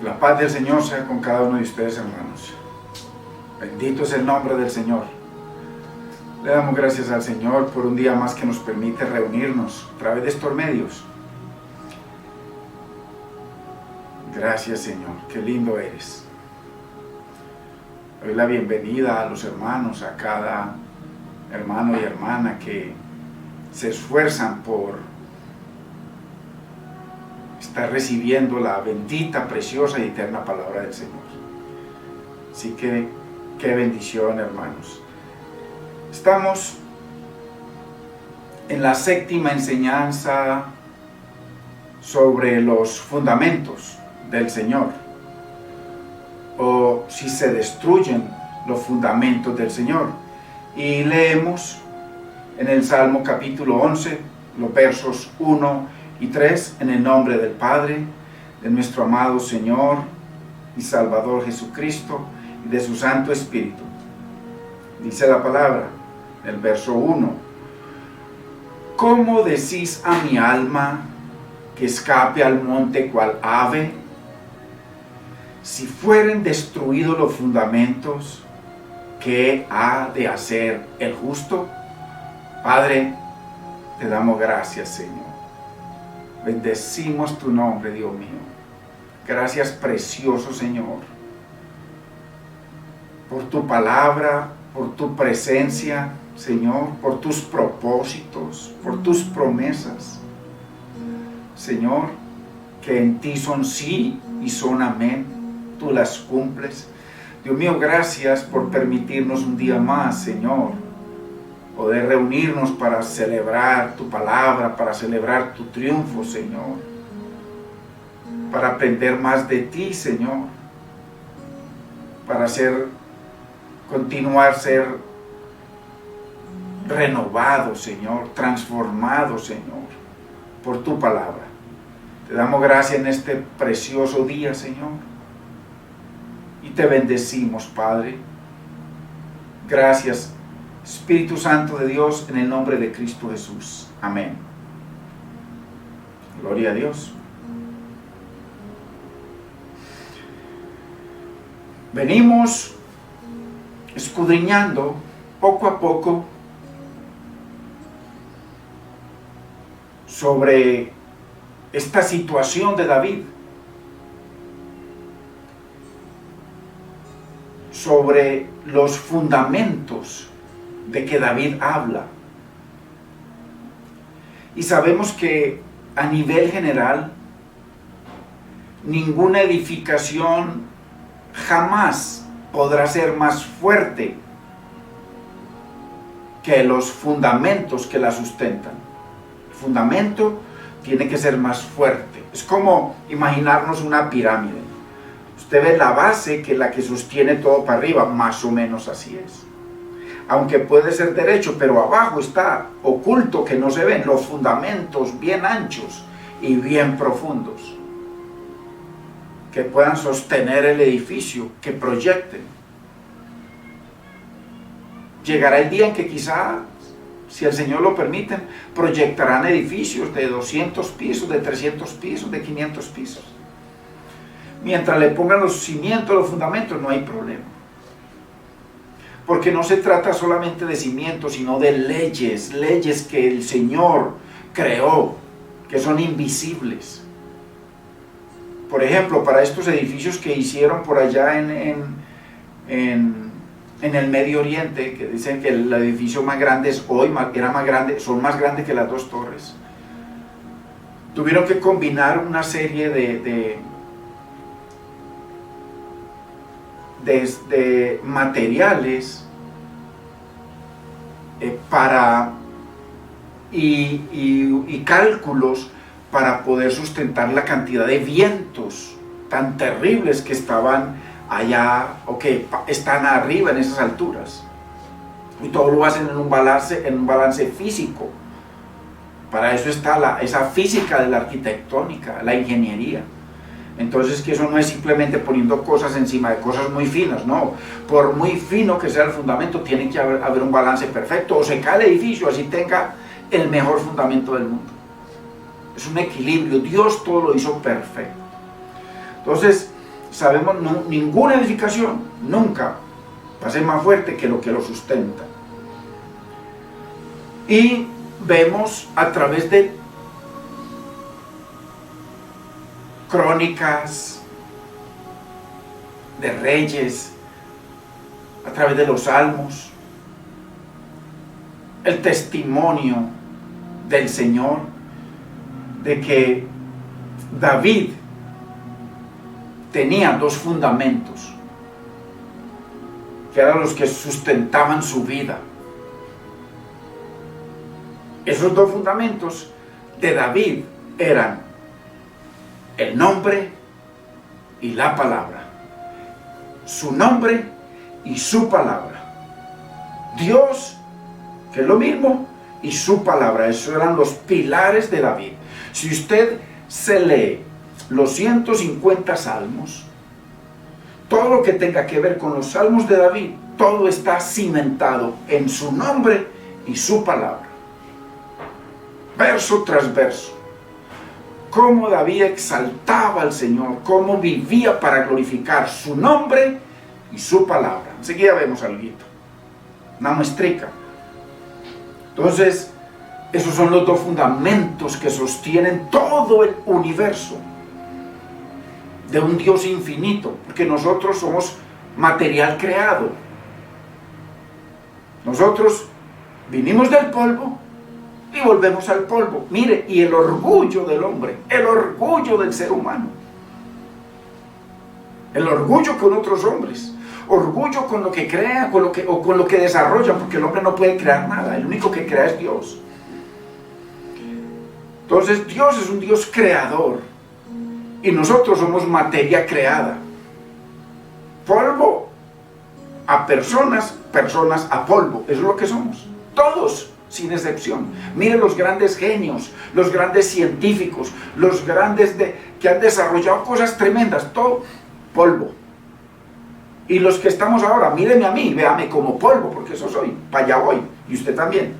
La paz del Señor sea con cada uno de ustedes, hermanos. Bendito es el nombre del Señor. Le damos gracias al Señor por un día más que nos permite reunirnos a través de estos medios. Gracias, Señor. Qué lindo eres. Doy la bienvenida a los hermanos, a cada hermano y hermana que se esfuerzan por estar recibiendo la bendita, preciosa y eterna palabra del Señor. Así que, qué bendición, hermanos. Estamos en la séptima enseñanza sobre los fundamentos del Señor, o si se destruyen los fundamentos del Señor. Y leemos en el Salmo capítulo 11, los versos 1 y 3, en el nombre del Padre, de nuestro amado Señor y Salvador Jesucristo, y de su Santo Espíritu. Dice la palabra, el verso 1: ¿Cómo decís a mi alma que escape al monte cual ave? Si fueren destruidos los fundamentos, ¿qué ha de hacer el justo? Padre, te damos gracias, Señor. Bendecimos tu nombre, Dios mío. Gracias, precioso Señor, por tu palabra, por tu presencia, Señor, por tus propósitos, por tus promesas. Señor, que en ti son sí y son amén. Tú las cumples. Dios mío, gracias por permitirnos un día más, Señor, poder reunirnos para celebrar tu palabra, para celebrar tu triunfo, Señor, para aprender más de ti, Señor, para continuar ser renovado, Señor, transformado, Señor, por tu palabra. Te damos gracias en este precioso día, Señor, y te bendecimos, Padre. Gracias, Espíritu Santo de Dios, en el nombre de Cristo Jesús. Amén. Gloria a Dios. Venimos escudriñando poco a poco sobre esta situación de David, sobre los fundamentos de que David habla. Y sabemos que a nivel general, ninguna edificación jamás podrá ser más fuerte que los fundamentos que la sustentan. El fundamento tiene que ser más fuerte. Es como imaginarnos una pirámide. Usted ve la base, que es la que sostiene todo para arriba, más o menos así es. Aunque puede ser derecho, pero abajo está oculto, que no se ven los fundamentos bien anchos y bien profundos, que puedan sostener el edificio, que proyecten. Llegará el día en que quizá, si el Señor lo permite, proyectarán edificios de 200 pisos, de 300 pisos, de 500 pisos. Mientras le pongan los cimientos, los fundamentos, no hay problema. Porque no se trata solamente de cimientos, sino de leyes que el Señor creó, que son invisibles. Por ejemplo, para estos edificios que hicieron por allá en el Medio Oriente, que dicen que el edificio más grande son más grandes que las 2 torres. Tuvieron que combinar una serie de materiales y cálculos para poder sustentar la cantidad de vientos tan terribles que estaban allá, o que están arriba en esas alturas. Y todo lo hacen en un balance físico. Para eso está esa física de la arquitectónica, la ingeniería. Entonces, que eso no es simplemente poniendo cosas encima de cosas muy finas, no. Por muy fino que sea el fundamento, tiene que haber un balance perfecto, o se cae el edificio, así tenga el mejor fundamento del mundo. Es un equilibrio. Dios todo lo hizo perfecto. Entonces, sabemos ninguna edificación nunca va a ser más fuerte que lo sustenta. Y vemos a través de crónicas, de reyes, a través de los salmos, el testimonio del Señor de que David tenía dos fundamentos que eran los que sustentaban su vida. Esos dos fundamentos de David eran el nombre y la palabra. Su nombre y su palabra. Dios, que es lo mismo, y su palabra. Esos eran los pilares de David. Si usted se lee los 150 salmos, todo lo que tenga que ver con los salmos de David, todo está cimentado en su nombre y su palabra. Verso tras verso. Cómo David exaltaba al Señor, cómo vivía para glorificar su nombre y su palabra. Enseguida vemos algo, una muestrica. Entonces, esos son los dos fundamentos que sostienen todo el universo de un Dios infinito, porque nosotros somos material creado. Nosotros vinimos del polvo y volvemos al polvo. Mire, y el orgullo del hombre, el orgullo del ser humano, el orgullo con otros hombres, orgullo con lo que crea, con lo que desarrolla, porque el hombre no puede crear nada, el único que crea es Dios. Entonces Dios es un Dios creador y nosotros somos materia creada. Polvo a personas, personas a polvo, eso es lo que somos, todos sin excepción. Miren los grandes genios, los grandes científicos, los grandes que han desarrollado cosas tremendas, todo polvo. Y los que estamos ahora, mírenme a mí, véame como polvo, porque eso soy, para allá voy, y usted también.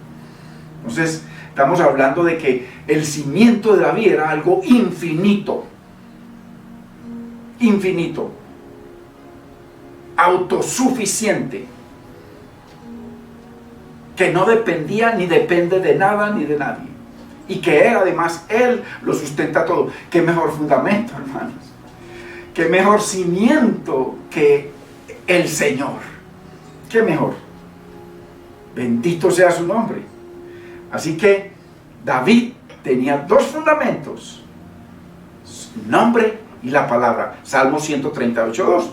Entonces, estamos hablando de que el cimiento de David era algo infinito, infinito, autosuficiente, que no dependía ni depende de nada ni de nadie, y que él además, él lo sustenta todo. Qué mejor fundamento, hermanos, qué mejor cimiento que el Señor, qué mejor. Bendito sea su nombre. Así que David tenía dos fundamentos: su nombre y la palabra. Salmo 138:2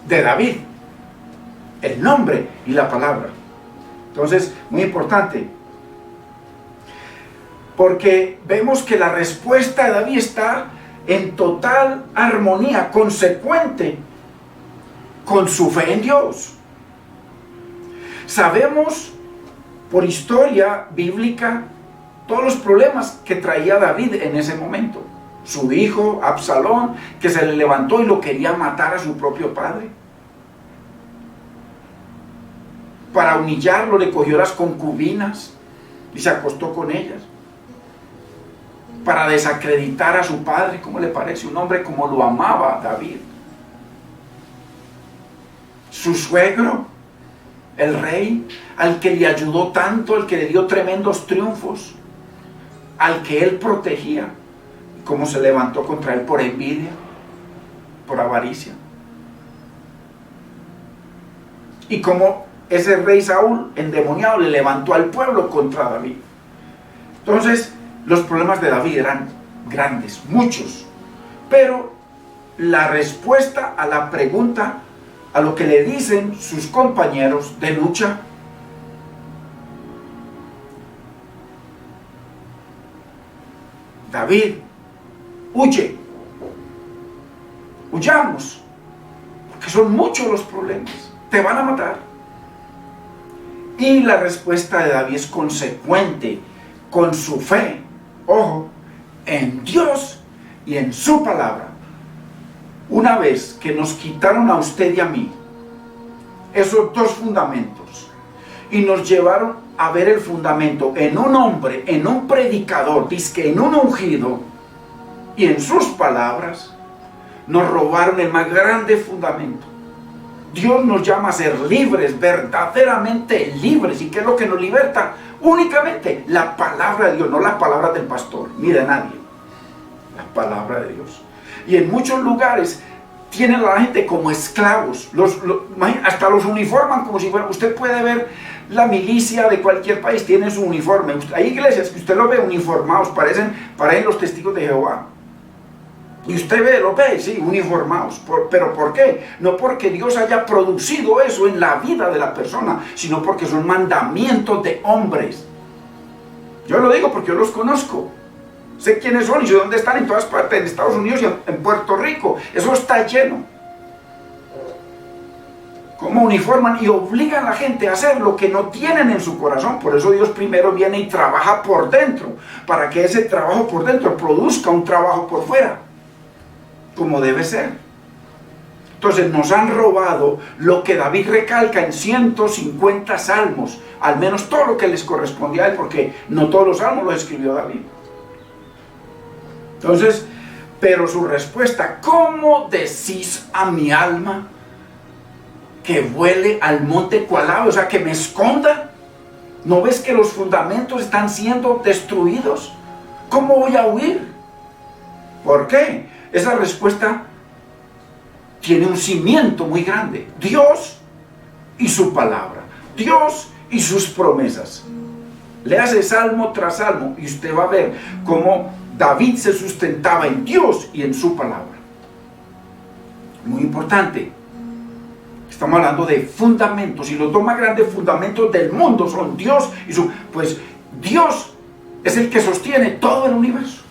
de David, el nombre y la palabra. Entonces, muy importante, porque vemos que la respuesta de David está en total armonía, consecuente con su fe en Dios. Sabemos por historia bíblica todos los problemas que traía David en ese momento. Su hijo Absalón, que se le levantó y lo quería matar a su propio padre. Para humillarlo le cogió las concubinas y se acostó con ellas. Para desacreditar a su padre, ¿cómo le parece? Un hombre como lo amaba David. Su suegro, el rey, al que le ayudó tanto, al que le dio tremendos triunfos, al que él protegía, cómo se levantó contra él por envidia, por avaricia. Y cómo ese rey Saúl, endemoniado, le levantó al pueblo contra David. Entonces, los problemas de David eran grandes, muchos, pero la respuesta a la pregunta, a lo que le dicen sus compañeros de lucha, David, huye, huyamos, porque son muchos los problemas, te van a matar. Y la respuesta de David es consecuente con su fe, ojo, en Dios y en su palabra. Una vez que nos quitaron a usted y a mí esos dos fundamentos y nos llevaron a ver el fundamento en un hombre, en un predicador, dizque en un ungido, y en sus palabras nos robaron el más grande fundamento. Dios nos llama a ser libres, verdaderamente libres. ¿Y qué es lo que nos liberta? Únicamente la palabra de Dios, no la palabra del pastor, ni de nadie. La palabra de Dios. Y en muchos lugares tienen a la gente como esclavos. Hasta los uniforman como si fueran. Usted puede ver la milicia de cualquier país, tiene su uniforme. Hay iglesias que usted lo ve uniformados, parecen los testigos de Jehová. Y usted lo ve, sí, uniformados. ¿Pero por qué? No porque Dios haya producido eso en la vida de la persona, sino porque son mandamientos de hombres. Yo lo digo porque yo los conozco. Sé quiénes son y sé dónde están en todas partes, en Estados Unidos y en Puerto Rico. Eso está lleno. Cómo uniforman y obligan a la gente a hacer lo que no tienen en su corazón. Por eso Dios primero viene y trabaja por dentro, para que ese trabajo por dentro produzca un trabajo por fuera, como debe ser. Entonces nos han robado lo que David recalca en 150 salmos, al menos todo lo que les correspondía a él, porque no todos los salmos los escribió David. Entonces, pero su respuesta: ¿cómo decís a mi alma que vuele al monte cual ave? O sea, que me esconda. ¿No ves que los fundamentos están siendo destruidos? ¿Cómo voy a huir? ¿Por qué? Esa respuesta tiene un cimiento muy grande. Dios y su palabra. Dios y sus promesas. Léase salmo tras salmo y usted va a ver cómo David se sustentaba en Dios y en su palabra. Muy importante. Estamos hablando de fundamentos, y los dos más grandes fundamentos del mundo son Dios y su... Pues Dios es el que sostiene todo el universo.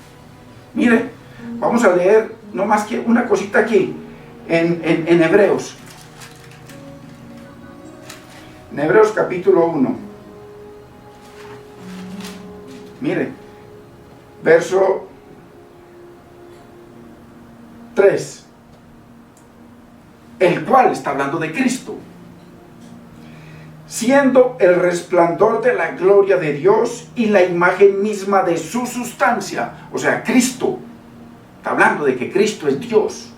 Mire, vamos a leer no más que una cosita aquí, en Hebreos. En Hebreos capítulo 1. Mire, verso 3. El cual está hablando de Cristo, siendo el resplandor de la gloria de Dios y la imagen misma de su sustancia. O sea, Cristo está hablando de que Cristo es Dios,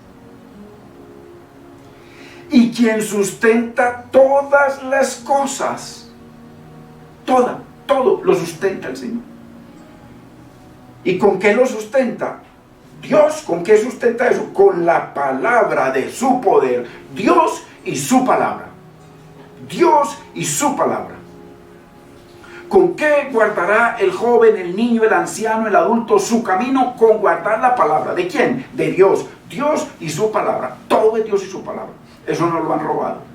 y quien sustenta todas las cosas. Todo lo sustenta el Señor. ¿Y con qué lo sustenta? Dios. ¿Con qué sustenta eso? Con la palabra de su poder. Dios y su palabra. Dios y su palabra. ¿Con qué guardará el joven, el niño, el anciano, el adulto su camino? Con guardar la palabra. ¿De quién? De Dios. Dios y su palabra. Todo es Dios y su palabra. Eso no lo han robado.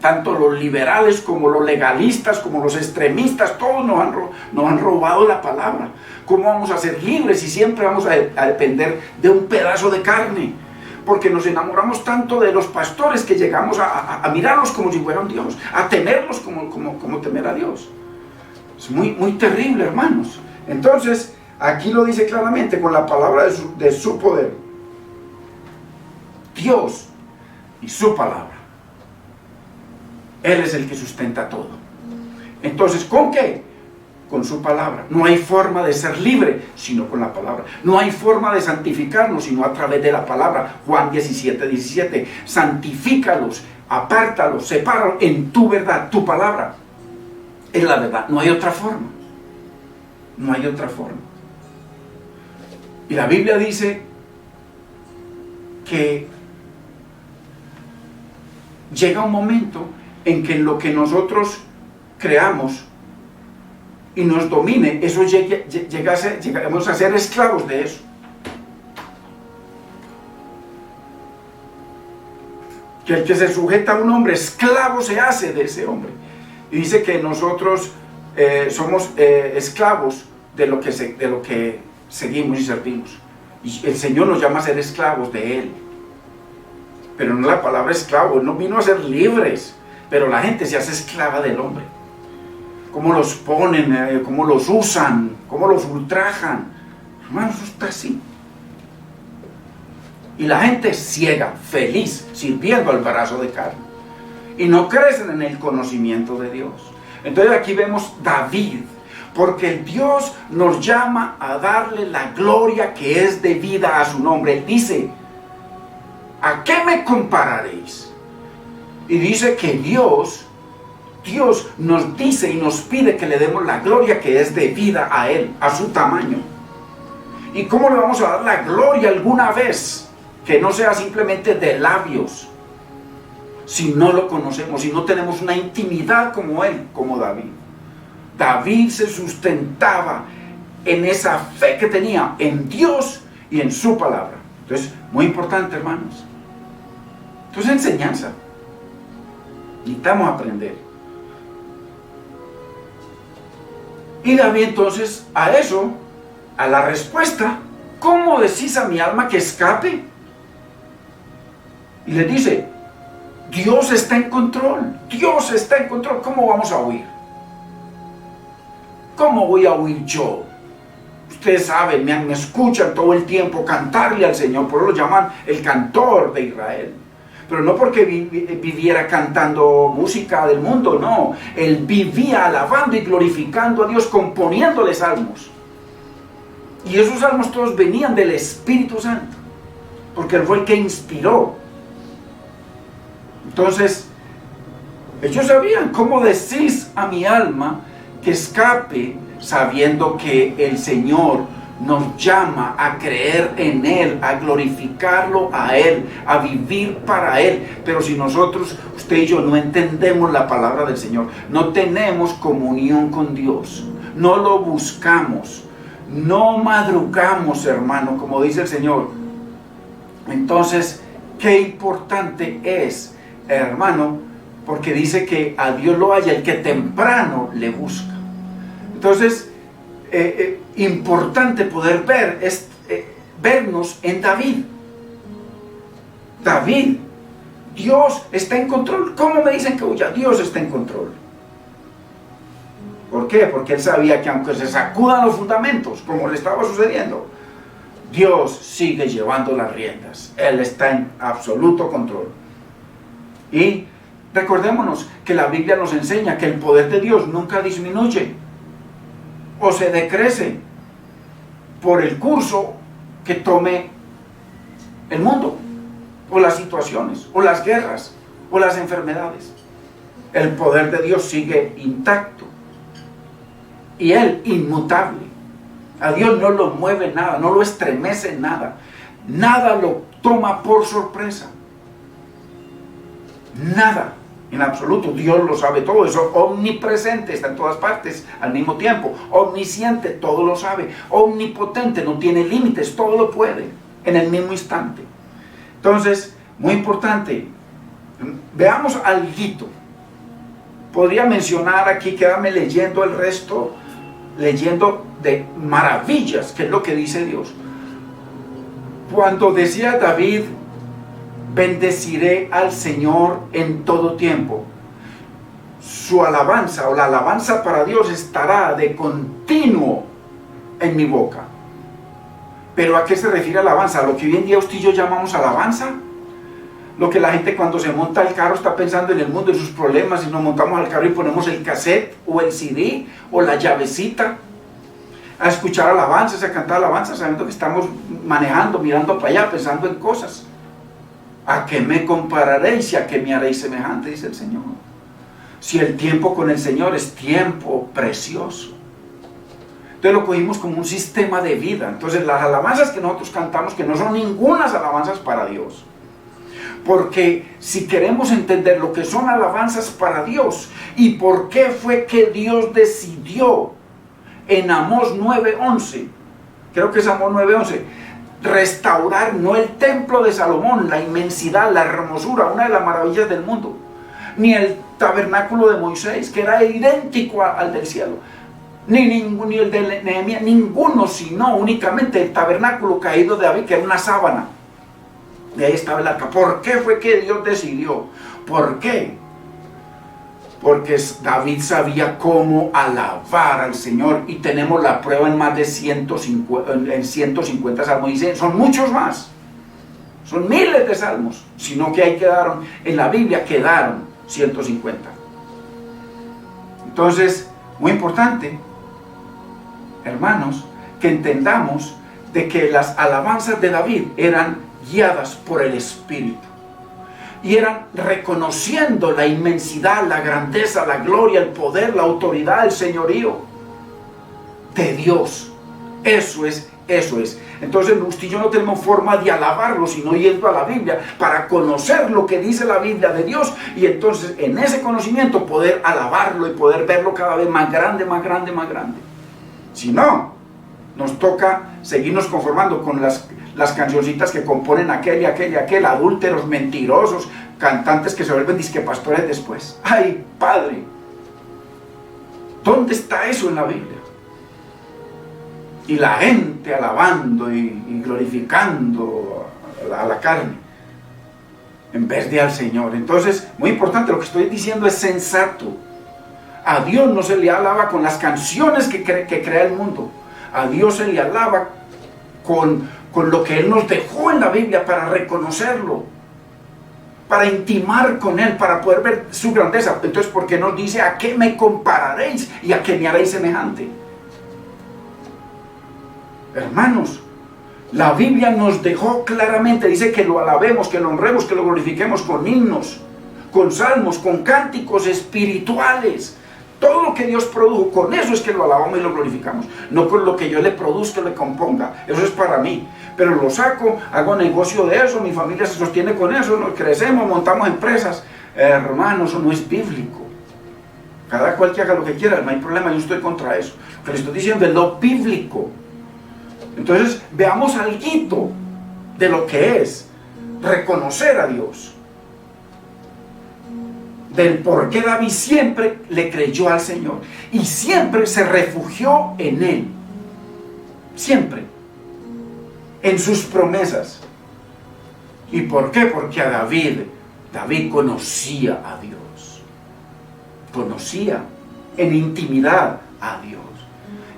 Tanto los liberales como los legalistas, como los extremistas, todos nos han robado la palabra. ¿Cómo vamos a ser libres si siempre vamos a depender de un pedazo de carne? Porque nos enamoramos tanto de los pastores que llegamos a mirarlos como si fueran Dios, a temerlos como temer a Dios. Es muy, muy terrible, hermanos. Entonces, aquí lo dice claramente, con la palabra de su poder. Dios y su palabra. Él es el que sustenta todo. Entonces, ¿con qué? Con su palabra. No hay forma de ser libre sino con la palabra. No hay forma de santificarnos sino a través de la palabra. Juan 17:17. Santifícalos, apártalos, sepáralos en tu verdad. Tu palabra es la verdad. No hay otra forma. No hay otra forma. Y la Biblia dice que llega un momento en que lo que nosotros creamos y nos domine, eso llegaremos a ser esclavos de eso. Que el que se sujeta a un hombre, esclavo se hace de ese hombre. Y dice que nosotros somos esclavos de lo que seguimos y servimos. Y el Señor nos llama a ser esclavos de Él. Pero no la palabra esclavo, Él no vino a ser libres. Pero la gente se hace esclava del hombre. Cómo los ponen, cómo los usan, cómo los ultrajan. Hermanos, eso está así. Y la gente es ciega, feliz, sirviendo al brazo de carne. Y no crecen en el conocimiento de Dios. Entonces aquí vemos David, porque el Dios nos llama a darle la gloria que es debida a su nombre. Él dice, ¿a qué me compararéis? Y dice que Dios nos dice y nos pide que le demos la gloria que es debida a Él, a su tamaño. ¿Y cómo le vamos a dar la gloria alguna vez? Que no sea simplemente de labios, si no lo conocemos, si no tenemos una intimidad como Él, como David. David se sustentaba en esa fe que tenía en Dios y en su palabra. Entonces, muy importante, hermanos. Entonces, enseñanza. Necesitamos aprender. Y David entonces a eso, a la respuesta, ¿cómo decís a mi alma que escape? Y le dice, Dios está en control, Dios está en control, ¿cómo vamos a huir? ¿Cómo voy a huir yo? Ustedes saben, me escuchan todo el tiempo cantarle al Señor, por eso lo llaman el cantor de Israel. Pero no porque viviera cantando música del mundo, no. Él vivía alabando y glorificando a Dios, componiéndole salmos. Y esos salmos todos venían del Espíritu Santo, porque Él fue el que inspiró. Entonces, ellos sabían cómo decís a mi alma que escape, sabiendo que el Señor nos llama a creer en Él, a glorificarlo a Él, a vivir para Él. Pero si nosotros, usted y yo, no entendemos la palabra del Señor, no tenemos comunión con Dios, no lo buscamos, no madrugamos, hermano, como dice el Señor, entonces, qué importante es, hermano, porque dice que a Dios lo halla el que temprano le busca. Entonces, importante poder vernos en David. David, Dios está en control. ¿Cómo me dicen que huya? Dios está en control. ¿Por qué? Porque él sabía que aunque se sacudan los fundamentos, como le estaba sucediendo, Dios sigue llevando las riendas. Él está en absoluto control. Y recordémonos que la Biblia nos enseña que el poder de Dios nunca disminuye o se decrece por el curso que tome el mundo, o las situaciones, o las guerras, o las enfermedades. El poder de Dios sigue intacto y Él inmutable. A Dios no lo mueve nada, no lo estremece nada, nada lo toma por sorpresa, nada. En absoluto, Dios lo sabe todo, es omnipresente, está en todas partes al mismo tiempo, omnisciente, todo lo sabe, omnipotente, no tiene límites, todo lo puede, en el mismo instante. Entonces, muy importante, veamos alguito. Podría mencionar aquí, quédame leyendo el resto, leyendo de maravillas, que es lo que dice Dios. Cuando decía David, bendeciré al Señor en todo tiempo. Su alabanza o la alabanza para Dios estará de continuo en mi boca. ¿Pero a qué se refiere alabanza? ¿A lo que hoy en día usted y yo llamamos alabanza? Lo que la gente cuando se monta al carro está pensando en el mundo, en sus problemas, y nos montamos al carro y ponemos el cassette o el CD o la llavecita a escuchar alabanzas, a cantar alabanzas, sabiendo que estamos manejando, mirando para allá, pensando en cosas. ¿A qué me compararéis y a qué me haréis semejante? Dice el Señor. Si el tiempo con el Señor es tiempo precioso. Entonces lo cogimos como un sistema de vida. Entonces las alabanzas que nosotros cantamos, que no son ningunas alabanzas para Dios. Porque si queremos entender lo que son alabanzas para Dios y por qué fue que Dios decidió en Amós 9:11, creo que es Amós 9:11, restaurar no el templo de Salomón, la inmensidad, la hermosura, una de las maravillas del mundo, ni el tabernáculo de Moisés, que era idéntico al del cielo, ni el de Nehemías, ninguno, sino únicamente el tabernáculo caído de David, que era una sábana. De ahí estaba el arca. ¿Por qué fue que Dios decidió? ¿Por qué? Porque David sabía cómo alabar al Señor, y tenemos la prueba en más de 150 salmos. Dicen, son muchos más, son miles de salmos, sino que ahí quedaron, en la Biblia quedaron 150. Entonces, muy importante, hermanos, que entendamos de que las alabanzas de David eran guiadas por el Espíritu. Y eran reconociendo la inmensidad, la grandeza, la gloria, el poder, la autoridad, el señorío de Dios. Eso es. Entonces usted y yo no tenemos forma de alabarlo, sino yendo a la Biblia para conocer lo que dice la Biblia de Dios. Y entonces en ese conocimiento poder alabarlo y poder verlo cada vez más grande, más grande, más grande. Si no, nos toca seguirnos conformando con las cancioncitas que componen aquel, adúlteros, mentirosos, cantantes que se vuelven disquepastores después. ¡Ay, Padre! ¿Dónde está eso en la Biblia? Y la gente alabando y glorificando a la carne, en vez de al Señor. Entonces, muy importante, lo que estoy diciendo es sensato. A Dios no se le alaba con las canciones que crea el mundo. A Dios se le alaba con lo que Él nos dejó en la Biblia para reconocerlo, para intimar con Él, para poder ver su grandeza. Entonces, ¿por qué nos dice a qué me compararéis y a qué me haréis semejante? Hermanos, la Biblia nos dejó claramente, dice que lo alabemos, que lo honremos, que lo glorifiquemos con himnos, con salmos, con cánticos espirituales. Todo lo que Dios produjo, con eso es que lo alabamos y lo glorificamos. No con lo que yo le produzca, le componga. Eso es para mí. Pero lo saco, hago negocio de eso, mi familia se sostiene con eso, nos crecemos, montamos empresas. Hermanos, eso no es bíblico. Cada cual que haga lo que quiera, no hay problema, yo estoy contra eso. Lo que le estoy diciendo es lo bíblico. Entonces, veamos algo de lo que es reconocer a Dios. Del por qué David siempre le creyó al Señor y siempre se refugió en Él. Siempre. En sus promesas. ¿Y por qué? Porque a David conocía a Dios. Conocía en intimidad a Dios.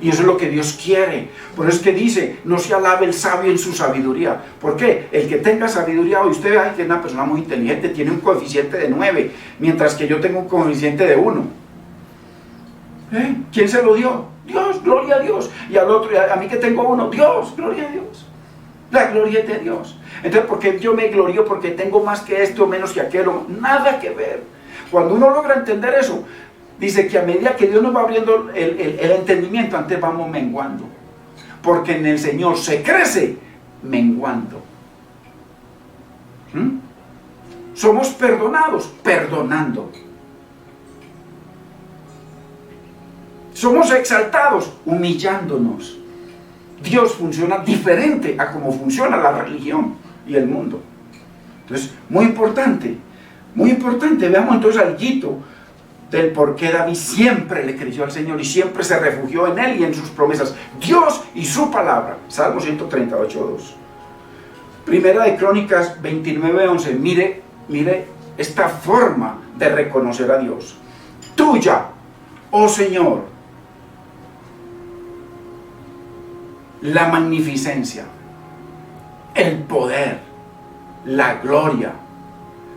Y eso es lo que Dios quiere. Por eso es que dice, no se alabe el sabio en su sabiduría. ¿Por qué? El que tenga sabiduría, hoy usted ve que es una persona muy inteligente, tiene un coeficiente de 9, mientras que yo tengo un coeficiente de 1. ¿Quién se lo dio? Dios, gloria a Dios. Y al otro, a mí que tengo 1, Dios, gloria a Dios. La gloria es de Dios. Entonces, ¿por qué yo me glorío? Porque tengo más que esto o menos que aquello. Nada que ver. Cuando uno logra entender eso, dice que a medida que Dios nos va abriendo el entendimiento, antes vamos menguando. Porque en el Señor se crece menguando. Somos perdonados, perdonando. Somos exaltados, humillándonos. Dios funciona diferente a cómo funciona la religión y el mundo. Entonces, muy importante. Veamos entonces algo del por qué David siempre le creyó al Señor y siempre se refugió en Él y en sus promesas. Dios y su palabra. Salmo 138:2. Primera de Crónicas 29:11. Mire esta forma de reconocer a Dios. Tuya, oh Señor, la magnificencia, el poder, la gloria,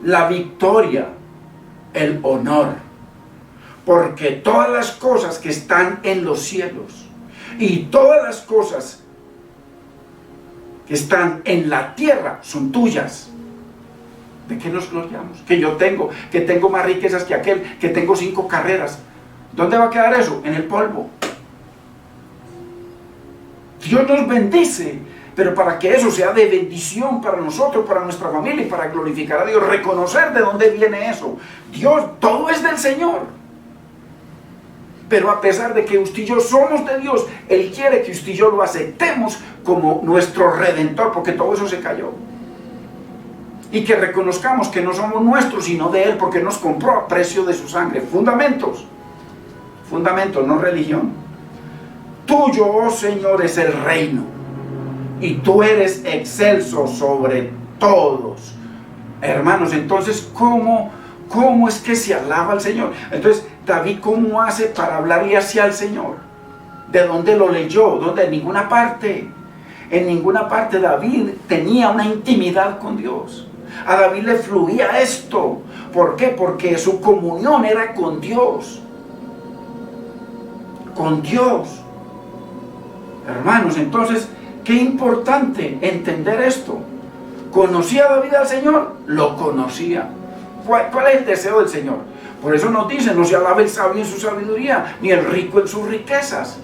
la victoria, el honor. Porque todas las cosas que están en los cielos y todas las cosas que están en la tierra son tuyas. ¿De qué nos gloriamos? Que tengo más riquezas que aquel, que tengo 5 carreras. ¿Dónde va a quedar eso? En el polvo. Dios nos bendice, pero para que eso sea de bendición para nosotros, para nuestra familia y para glorificar a Dios, reconocer de dónde viene eso. Dios, todo es del Señor. Pero a pesar de que usted y yo somos de Dios, Él quiere que usted y yo lo aceptemos como nuestro Redentor, porque todo eso se cayó. Y que reconozcamos que no somos nuestros, sino de Él, porque nos compró a precio de su sangre. Fundamentos, no religión. Tuyo, oh Señor, es el reino, y tú eres excelso sobre todos. Hermanos, entonces, ¿cómo es que se alaba al Señor? Entonces, David, ¿cómo hace para hablarle hacia el Señor? ¿De dónde lo leyó? ¿Dónde? En ninguna parte. En ninguna parte David tenía una intimidad con Dios. A David le fluía esto. ¿Por qué? Porque su comunión era con Dios. Con Dios. Hermanos, entonces, qué importante entender esto. ¿Conocía David al Señor? Lo conocía. ¿Cuál es el deseo del Señor? Por eso nos dice, no se alabe el sabio en su sabiduría, ni el rico en sus riquezas,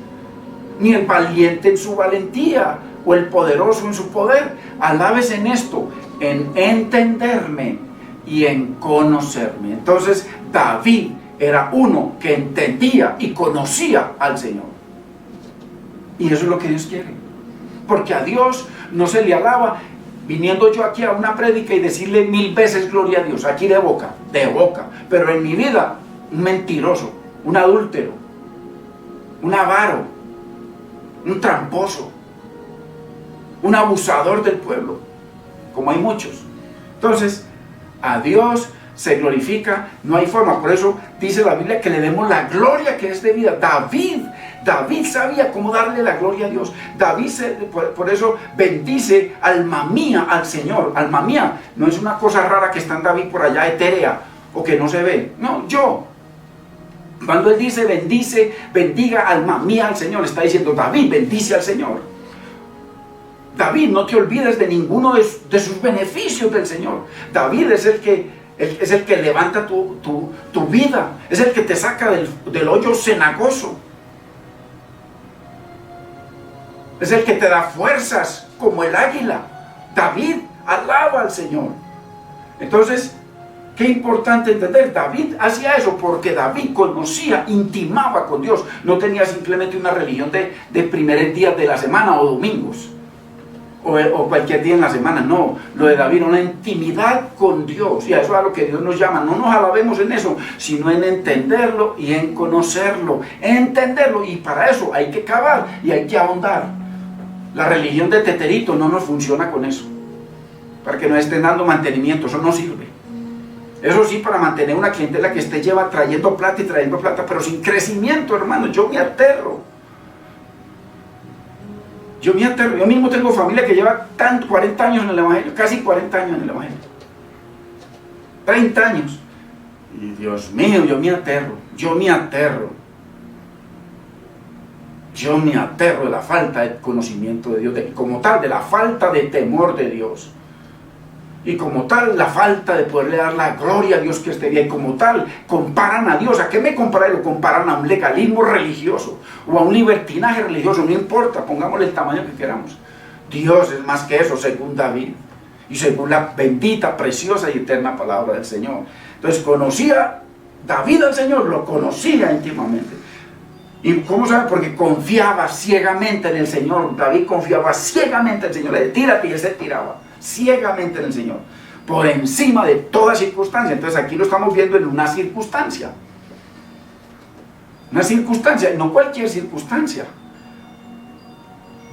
ni el valiente en su valentía, o el poderoso en su poder. Alabes en esto, en entenderme y en conocerme. Entonces, David era uno que entendía y conocía al Señor. Y eso es lo que Dios quiere. Porque a Dios no se le alaba viniendo yo aquí a una prédica y decirle 1000 veces gloria a Dios, aquí de boca, pero en mi vida, un mentiroso, un adúltero, un avaro, un tramposo, un abusador del pueblo, como hay muchos. Entonces, a Dios se glorifica, no hay forma. Por eso dice la Biblia que le demos la gloria que es debida. David sabía cómo darle la gloria a Dios. Por eso bendice alma mía al Señor. Alma mía no es una cosa rara que está en David por allá etérea o que no se ve. No, yo. Cuando él dice bendiga alma mía al Señor, está diciendo David, bendice al Señor. David, no te olvides de ninguno de sus beneficios del Señor. David es el que levanta tu vida, es el que te saca del hoyo cenagoso, es el que te da fuerzas como el águila. David alaba al Señor. Entonces, qué importante entender, David hacía eso porque David conocía, intimaba con Dios. No tenía simplemente una religión de primeros días de la semana o domingos o cualquier día en la semana. No, lo de David era una intimidad con Dios, y a eso es a lo que Dios nos llama. No nos alabemos en eso, sino en entenderlo y en conocerlo, entenderlo, y para eso hay que cavar y hay que ahondar. La religión de teterito no nos funciona con eso, para que nos estén dando mantenimiento, eso no sirve. Eso sí, para mantener una clientela que esté trayendo plata, pero sin crecimiento, hermano. Yo me aterro. Yo mismo tengo familia que lleva 40 años en el Evangelio, casi 40 años en el Evangelio, 30 años, y Dios mío, yo me aterro de la falta de conocimiento de Dios, como tal, de la falta de temor de Dios, y como tal, la falta de poderle dar la gloria a Dios que esté bien. Y como tal, comparan a Dios. ¿A qué me comparan? Lo comparan a un legalismo religioso o a un libertinaje religioso, no importa, pongámosle el tamaño que queramos. Dios es más que eso, según David, y según la bendita, preciosa y eterna palabra del Señor. Entonces, conocía David al Señor, lo conocía íntimamente. ¿Y cómo sabe? Porque confiaba ciegamente en el Señor. David confiaba ciegamente en el Señor. Le tírate, y él se tiraba ciegamente en el Señor, por encima de toda circunstancia. Entonces aquí lo estamos viendo en una circunstancia, no cualquier circunstancia.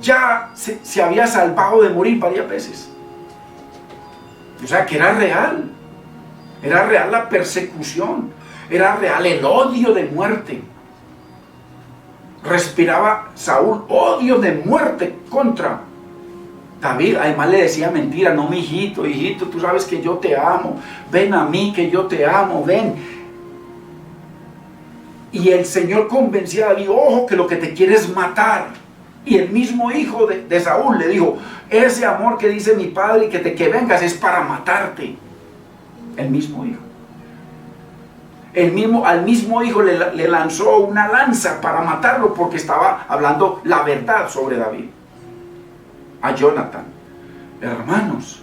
Ya se había salvado de morir varias veces. O sea que era real la persecución, era real el odio de muerte. Respiraba Saúl odio de muerte contra David. Además le decía mentira: no, mi hijito, tú sabes que yo te amo, ven a mí que yo te amo, ven. Y el Señor convencía a David: ojo, que lo que te quiere es matar. Y el mismo hijo de Saúl le dijo: ese amor que dice mi padre y que vengas es para matarte. El mismo hijo. Al mismo hijo le lanzó una lanza para matarlo, porque estaba hablando la verdad sobre David. A Jonathan. Hermanos,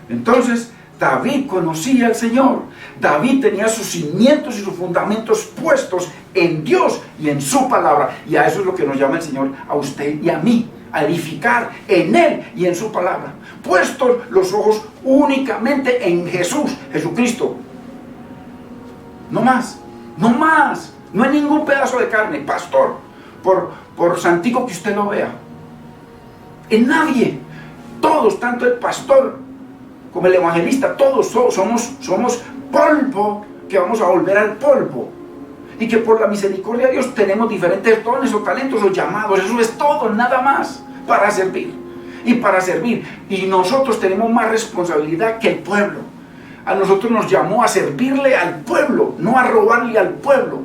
entonces David conocía al Señor. David tenía sus cimientos y sus fundamentos puestos en Dios y en su palabra. Y a eso es lo que nos llama el Señor a usted y a mí, a edificar en Él y en su palabra, puestos los ojos únicamente en Jesucristo. No más, no en ningún pedazo de carne, pastor, por santico que usted lo vea, en nadie. Todos, tanto el pastor como el evangelista, todos somos polvo que vamos a volver al polvo, y que por la misericordia de Dios tenemos diferentes dones o talentos o llamados. Eso es todo, nada más, para servir. Y nosotros tenemos más responsabilidad que el pueblo. A nosotros nos llamó a servirle al pueblo, no a robarle al pueblo.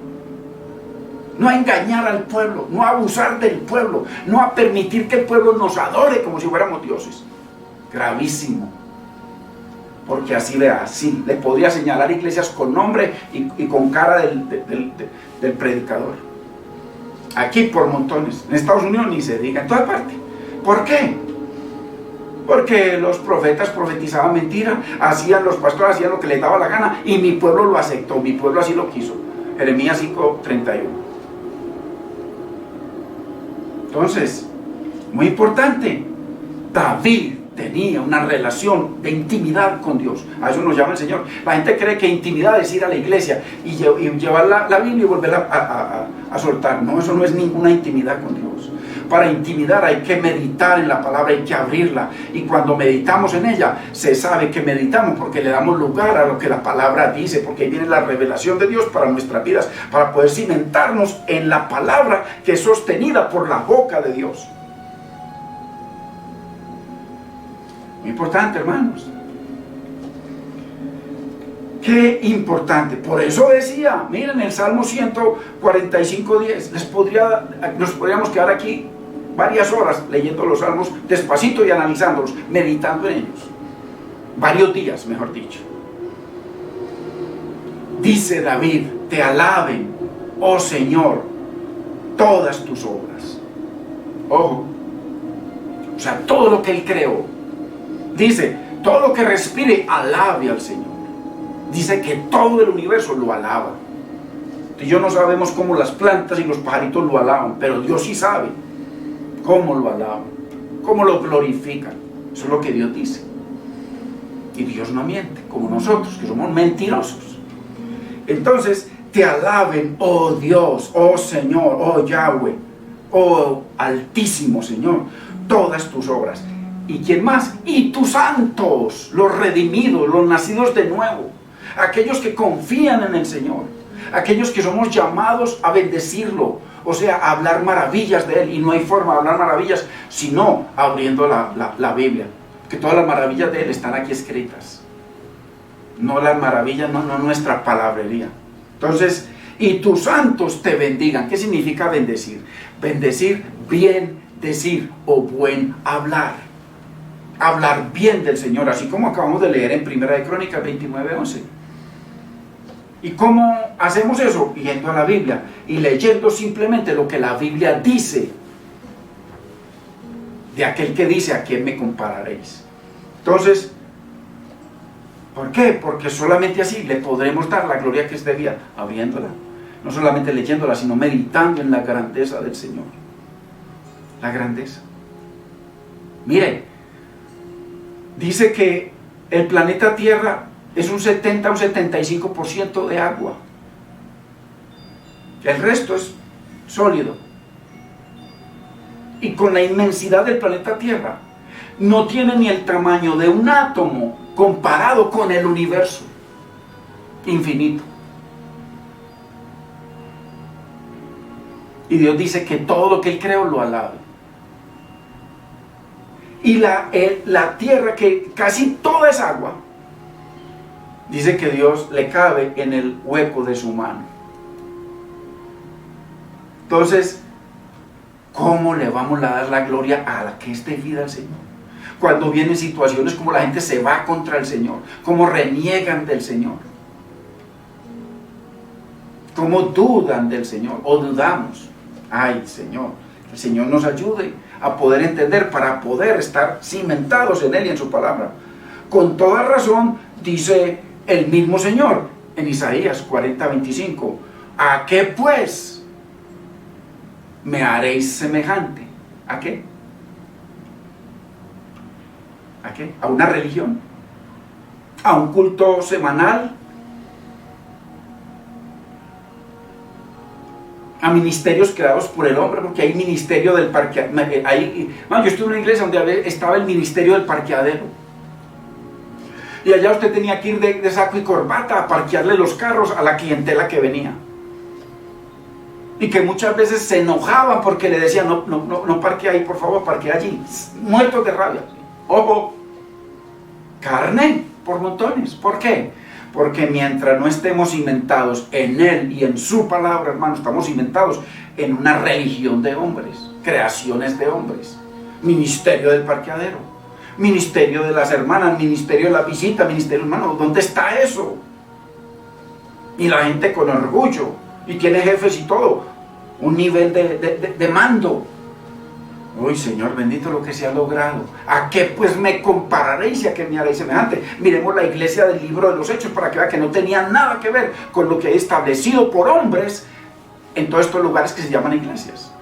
no a engañar al pueblo, no a abusar del pueblo, no a permitir que el pueblo nos adore como si fuéramos dioses. Gravísimo. Porque así le podría señalar iglesias con nombre y con cara del predicador. Aquí por montones, en Estados Unidos ni se diga, en toda parte. ¿Por qué? Porque los profetas profetizaban mentira, los pastores hacían lo que les daba la gana, y mi pueblo lo aceptó, mi pueblo así lo quiso. Jeremías 5:31. Entonces, muy importante, David tenía una relación de intimidad con Dios. A eso nos llama el Señor. La gente cree que intimidad es ir a la iglesia y llevar la Biblia y volverla a soltar. No, eso no es ninguna intimidad con Dios. Para intimidar hay que meditar en la palabra, hay que abrirla, y cuando meditamos en ella, se sabe que meditamos porque le damos lugar a lo que la palabra dice, porque ahí viene la revelación de Dios para nuestras vidas, para poder cimentarnos en la palabra que es sostenida por la boca de Dios. Muy importante, hermanos. Qué importante. Por eso decía, miren, el Salmo 145:10, nos podríamos quedar aquí varias horas leyendo los salmos despacito y analizándolos, meditando en ellos. Varios días, mejor dicho. Dice David: te alaben, oh Señor, todas tus obras. Ojo. O sea, todo lo que Él creó. Dice, todo lo que respire, alabe al Señor. Dice que todo el universo lo alaba. Tú y yo no sabemos cómo las plantas y los pajaritos lo alaban, pero Dios sí sabe cómo lo alaban, cómo lo glorifican. Eso es lo que Dios dice. Y Dios no miente, como nosotros, que somos mentirosos. Entonces, te alaben, oh Dios, oh Señor, oh Yahweh, oh Altísimo Señor, todas tus obras. ¿Y quién más? Y tus santos, los redimidos, los nacidos de nuevo, aquellos que confían en el Señor, aquellos que somos llamados a bendecirlo, o sea, a hablar maravillas de Él. Y no hay forma de hablar maravillas sino abriendo la Biblia, que todas las maravillas de Él están aquí escritas. No las maravillas, no nuestra palabrería. Entonces, y tus santos te bendigan. ¿Qué significa bendecir? Bendecir, bien decir o buen hablar. Hablar bien del Señor, así como acabamos de leer en Primera de Crónicas 29:11. ¿Y cómo hacemos eso? Yendo a la Biblia y leyendo simplemente lo que la Biblia dice, de aquel que dice: ¿a quién me compararéis? Entonces, ¿por qué? Porque solamente así le podremos dar la gloria que es debida, abriéndola, no solamente leyéndola, sino meditando en la grandeza del Señor. La grandeza. Mire, dice que el planeta Tierra es un 70 o un 75% de agua. El resto es sólido. Y con la inmensidad del planeta Tierra, no tiene ni el tamaño de un átomo comparado con el universo infinito. Y Dios dice que todo lo que Él creó lo alabe. Y la tierra, que casi toda es agua, dice que Dios le cabe en el hueco de su mano. Entonces, ¿cómo le vamos a dar la gloria a la que es debida al Señor? Cuando vienen situaciones como la gente se va contra el Señor, como reniegan del Señor, como dudan del Señor o dudamos. Ay, Señor, el Señor nos ayude a poder entender, para poder estar cimentados en Él y en su palabra. Con toda razón, dice el mismo Señor en Isaías 40:25: ¿a qué pues me haréis semejante? ¿A qué? ¿A qué? ¿A una religión? ¿A un culto semanal? ¿A ministerios creados por el hombre? Porque hay ministerio del parqueadero. Yo estuve en una iglesia donde estaba el ministerio del parqueadero. Y allá usted tenía que ir de saco y corbata a parquearle los carros a la clientela que venía. Y que muchas veces se enojaban porque le decían: no parquee ahí, por favor, parquee allí. Muertos de rabia. Ojo, carne por montones. ¿Por qué? Porque mientras no estemos cimentados en Él y en su palabra, hermano, estamos cimentados en una religión de hombres, creaciones de hombres, ministerio del parqueadero, ministerio de las hermanas, ministerio de la visita, ministerio, hermano, ¿dónde está eso? Y la gente con orgullo, y tiene jefes y todo, un nivel de mando. Uy, Señor, bendito lo que se ha logrado. ¿A qué pues me compararéis y a qué me haréis semejante? Miremos la iglesia del libro de los Hechos para que vean que no tenía nada que ver con lo que hay establecido por hombres en todos estos lugares que se llaman iglesias.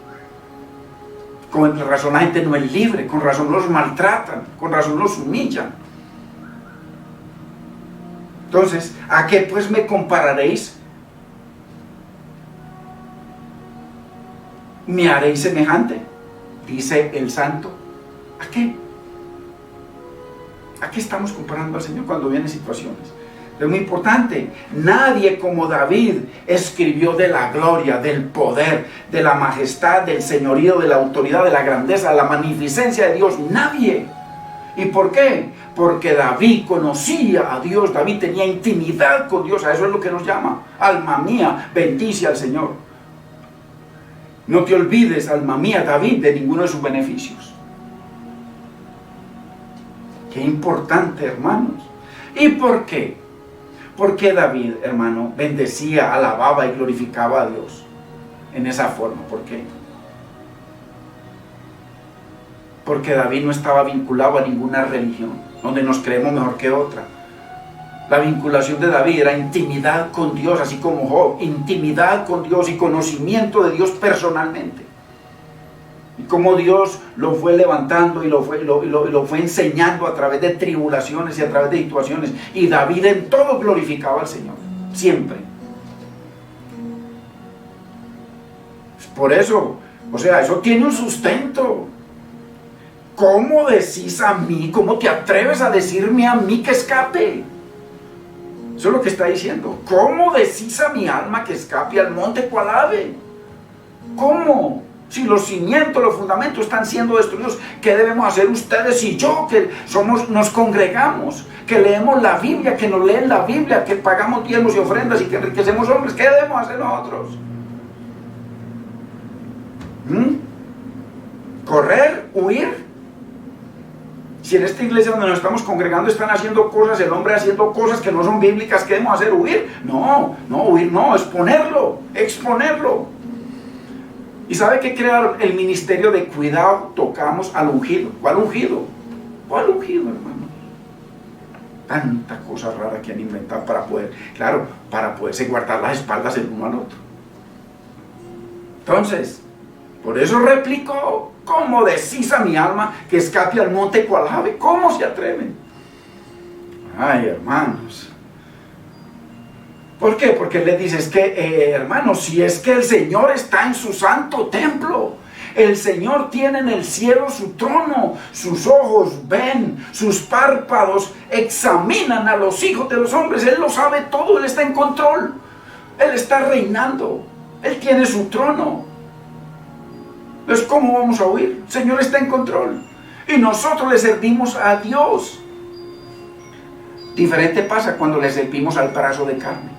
Con razón la gente no es libre, con razón los maltratan, con razón los humillan. Entonces, ¿a qué pues me compararéis? ¿Me haréis semejante? Dice el santo. ¿A qué? ¿A qué estamos comparando al Señor cuando vienen situaciones? Es muy importante. Nadie como David escribió de la gloria, del poder, de la majestad, del señorío, de la autoridad, de la grandeza, de la magnificencia de Dios. Nadie. ¿Y por qué? Porque David conocía a Dios. David tenía intimidad con Dios. A eso es lo que nos llama. Alma mía, bendice al Señor. No te olvides, alma mía, David, de ninguno de sus beneficios. Qué importante, hermanos. ¿Y por qué? Porque David, hermano, bendecía, alababa y glorificaba a Dios en esa forma. ¿Por qué? Porque David no estaba vinculado a ninguna religión, donde nos creemos mejor que otra. La vinculación de David era intimidad con Dios, así como Job, intimidad con Dios y conocimiento de Dios personalmente. Y cómo Dios lo fue levantando y lo fue enseñando a través de tribulaciones y a través de situaciones. Y David en todo glorificaba al Señor, siempre. Por eso, o sea, eso tiene un sustento. ¿Cómo decís a mí, cómo te atreves a decirme a mí que escape? Eso es lo que está diciendo. ¿Cómo decís a mi alma que escape al monte cual ave? ¿Cómo? Si los cimientos, los fundamentos están siendo destruidos, ¿qué debemos hacer ustedes y yo que nos congregamos, que leemos la Biblia, que nos leen la Biblia, que pagamos diezmos y ofrendas y que enriquecemos hombres? ¿Qué debemos hacer nosotros? ¿Correr? ¿Huir? Si en esta iglesia donde nos estamos congregando están haciendo cosas, el hombre haciendo cosas que no son bíblicas, ¿qué debemos hacer? ¿Huir? No, huir no, exponerlo. ¿Y sabe qué crearon? El ministerio de cuidado, tocamos al ungido. ¿Cuál ungido? ¿Cuál ungido, hermano? Tanta cosa rara que han inventado para poderse guardar las espaldas el uno al otro. Entonces, por eso replicó. ¿Cómo decís a mi alma que escape al monte cual ave? ¿Cómo se atreven? Ay, hermanos. ¿Por qué? Porque él le dice, es que, hermanos, si es que el Señor está en su santo templo, el Señor tiene en el cielo su trono, sus ojos ven, sus párpados examinan a los hijos de los hombres, Él lo sabe todo, Él está en control, Él está reinando, Él tiene su trono. Entonces, ¿cómo vamos a huir? El Señor está en control. Y nosotros le servimos a Dios. Diferente pasa cuando le servimos al brazo de carne.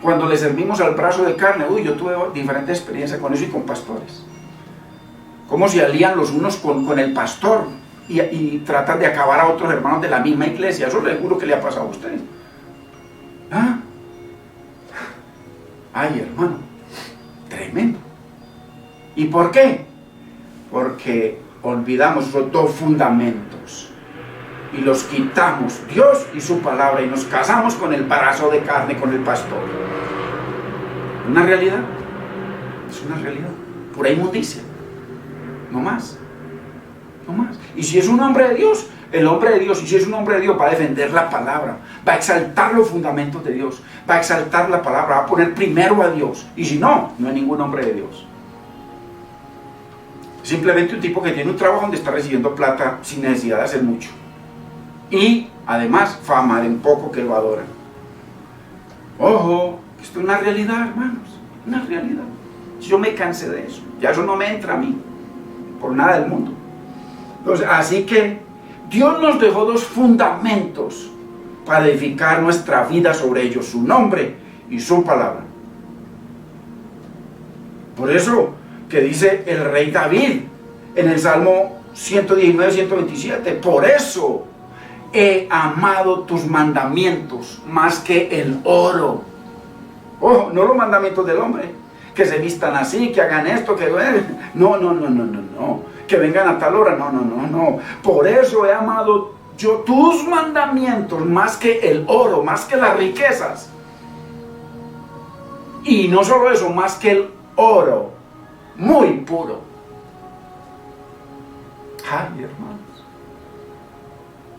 Cuando le servimos al brazo de carne, yo tuve diferente experiencia con eso y con pastores. Cómo se alían los unos con el pastor y tratan de acabar a otros hermanos de la misma iglesia. Eso le juro que le ha pasado a usted. ¿Ah? Ay, hermano, tremendo. ¿Y por qué? Porque olvidamos esos dos fundamentos y los quitamos, Dios y su palabra, y nos casamos con el brazo de carne, con el pastor. ¿Una realidad? Es una realidad. Pura inmundicia. No más. No más. Y si es un hombre de Dios, el hombre de Dios, y si es un hombre de Dios, va a defender la palabra, va a exaltar los fundamentos de Dios, va a exaltar la palabra, va a poner primero a Dios. Y si no, no hay ningún hombre de Dios. Simplemente un tipo que tiene un trabajo donde está recibiendo plata sin necesidad de hacer mucho. Y además fama de un poco que lo adoran. Ojo, esto es una realidad, hermanos. Una realidad. Yo me cansé de eso. Ya eso no me entra a mí. Por nada del mundo. Entonces, así que Dios nos dejó dos fundamentos para edificar nuestra vida sobre ellos, su nombre y su palabra. Por eso que dice el rey David en el Salmo 119, 127, por eso he amado tus mandamientos más que el oro. Ojo, no los mandamientos del hombre, que se vistan así, que hagan esto, que no, que vengan a tal hora, no. Por eso he amado yo tus mandamientos más que el oro, más que las riquezas. Y no solo eso, más que el oro, muy puro. Ay, hermanos.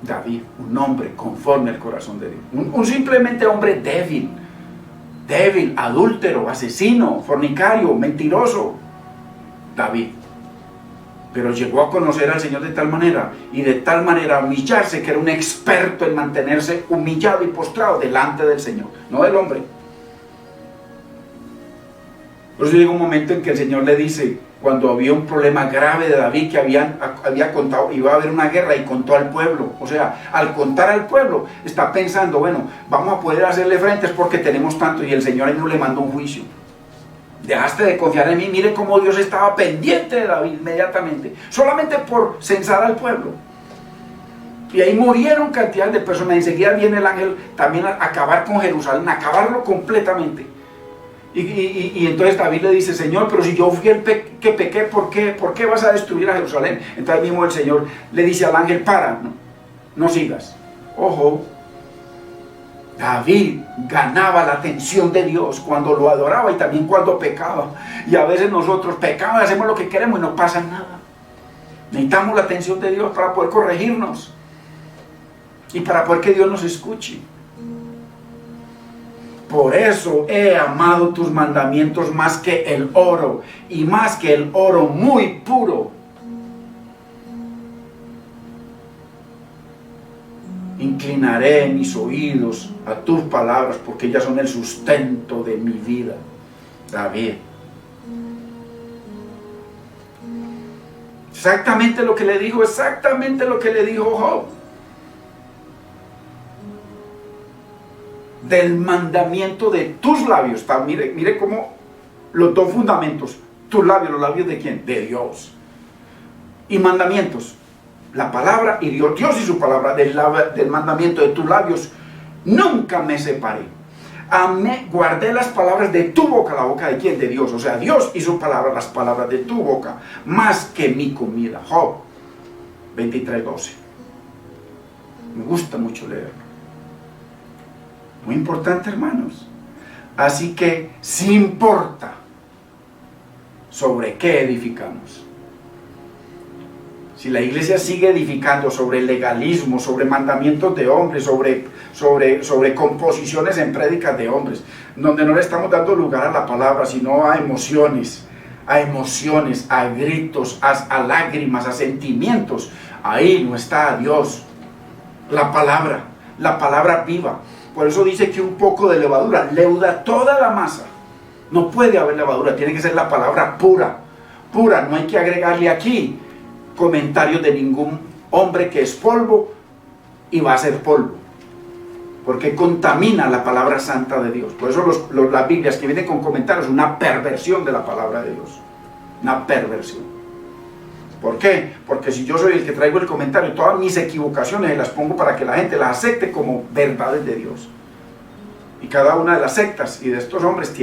David, un hombre conforme al corazón de Dios. Un simplemente hombre débil, adúltero, asesino, fornicario, mentiroso. David. Pero llegó a conocer al Señor de tal manera, y de tal manera a humillarse, que era un experto en mantenerse humillado y postrado delante del Señor, no del hombre. Por eso llega un momento en que el Señor le dice, cuando había un problema grave de David, que había contado, iba a haber una guerra, y contó al pueblo. O sea, al contar al pueblo, está pensando, bueno, vamos a poder hacerle frentes porque tenemos tanto, y el Señor ahí no le mandó un juicio. Dejaste de confiar en mí. Mire cómo Dios estaba pendiente de David inmediatamente, solamente por censar al pueblo. Y ahí murieron cantidad de personas. Enseguida viene el ángel también a acabar con Jerusalén, a acabarlo completamente. Y entonces David le dice, Señor, pero si yo fui el que pequé, ¿por qué vas a destruir a Jerusalén? Entonces mismo el Señor le dice al ángel, para, no sigas. Ojo, David ganaba la atención de Dios cuando lo adoraba y también cuando pecaba. Y a veces nosotros pecamos, hacemos lo que queremos y no pasa nada. Necesitamos la atención de Dios para poder corregirnos y para poder que Dios nos escuche. Por eso he amado tus mandamientos más que el oro, y más que el oro muy puro. Inclinaré mis oídos a tus palabras, porque ellas son el sustento de mi vida. David. Exactamente lo que le dijo Job. Del mandamiento de tus labios. Mire cómo los dos fundamentos. Tus labios, ¿los labios de quién? De Dios. Y mandamientos. La palabra y Dios y su palabra. Del mandamiento de tus labios nunca me separé. Guardé las palabras de tu boca. ¿La boca de quién? De Dios. O sea, Dios y su palabra, las palabras de tu boca, más que mi comida. Job 23:12. Me gusta mucho leerlo. Muy importante, hermanos. Así que, sí importa sobre qué edificamos. Si la iglesia sigue edificando sobre el legalismo, sobre mandamientos de hombres, sobre composiciones en prédicas de hombres, donde no le estamos dando lugar a la palabra, sino a emociones, a gritos, a lágrimas, a sentimientos, ahí no está Dios. La palabra viva. Por eso dice que un poco de levadura leuda toda la masa. No puede haber levadura, tiene que ser la palabra pura. No hay que agregarle aquí comentarios de ningún hombre que es polvo y va a ser polvo. Porque contamina la palabra santa de Dios. Por eso las Biblias que vienen con comentarios, una perversión de la palabra de Dios. Una perversión. ¿Por qué? Porque si yo soy el que traigo el comentario, todas mis equivocaciones las pongo para que la gente las acepte como verdades de Dios. Y cada una de las sectas y de estos hombres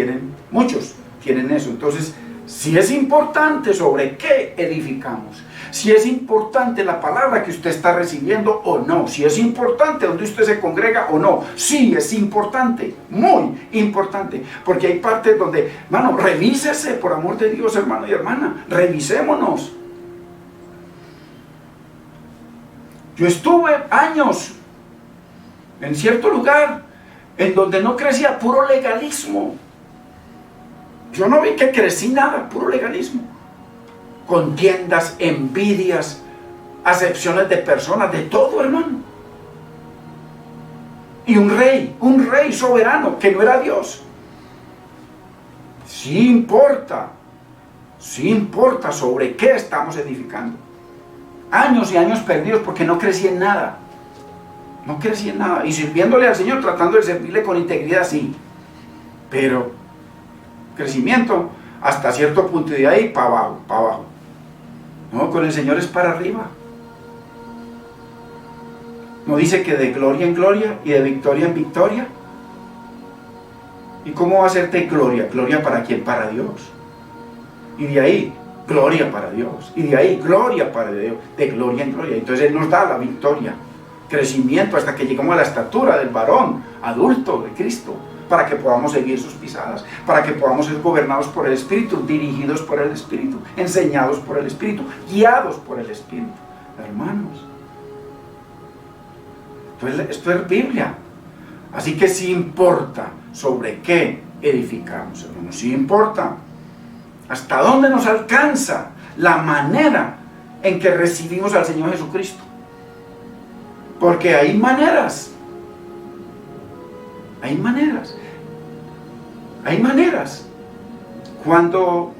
muchos tienen eso. Entonces, si es importante sobre qué edificamos, si es importante la palabra que usted está recibiendo o no, si es importante donde usted se congrega o no, sí es importante, muy importante, porque hay partes donde, hermano, revísese por amor de Dios, hermano y hermana, revisémonos. Yo estuve años en cierto lugar en donde no crecía, puro legalismo. Yo no vi que crecí nada, puro legalismo. Contiendas, envidias, acepciones de personas, de todo, hermano. Y un rey soberano que no era Dios. Sí importa sobre qué estamos edificando. Años y años perdidos porque no crecí en nada. No crecí en nada. Y sirviéndole al Señor, tratando de servirle con integridad, sí. Pero crecimiento hasta cierto punto, y de ahí para abajo, para abajo. No, con el Señor es para arriba. ¿No dice que de gloria en gloria y de victoria en victoria? ¿Y cómo va a ser de gloria? ¿Gloria para quién? Para Dios. Y de ahí, gloria para Dios. Y de ahí, gloria para Dios. De gloria en gloria. Entonces Él nos da la victoria. Crecimiento hasta que lleguemos a la estatura del varón adulto de Cristo. Para que podamos seguir sus pisadas. Para que podamos ser gobernados por el Espíritu. Dirigidos por el Espíritu. Enseñados por el Espíritu. Guiados por el Espíritu. Hermanos. Esto es Biblia. Así que sí importa sobre qué edificamos, hermanos. Sí importa hasta dónde nos alcanza la manera en que recibimos al Señor Jesucristo. Porque hay maneras. Hay maneras. Hay maneras. Cuando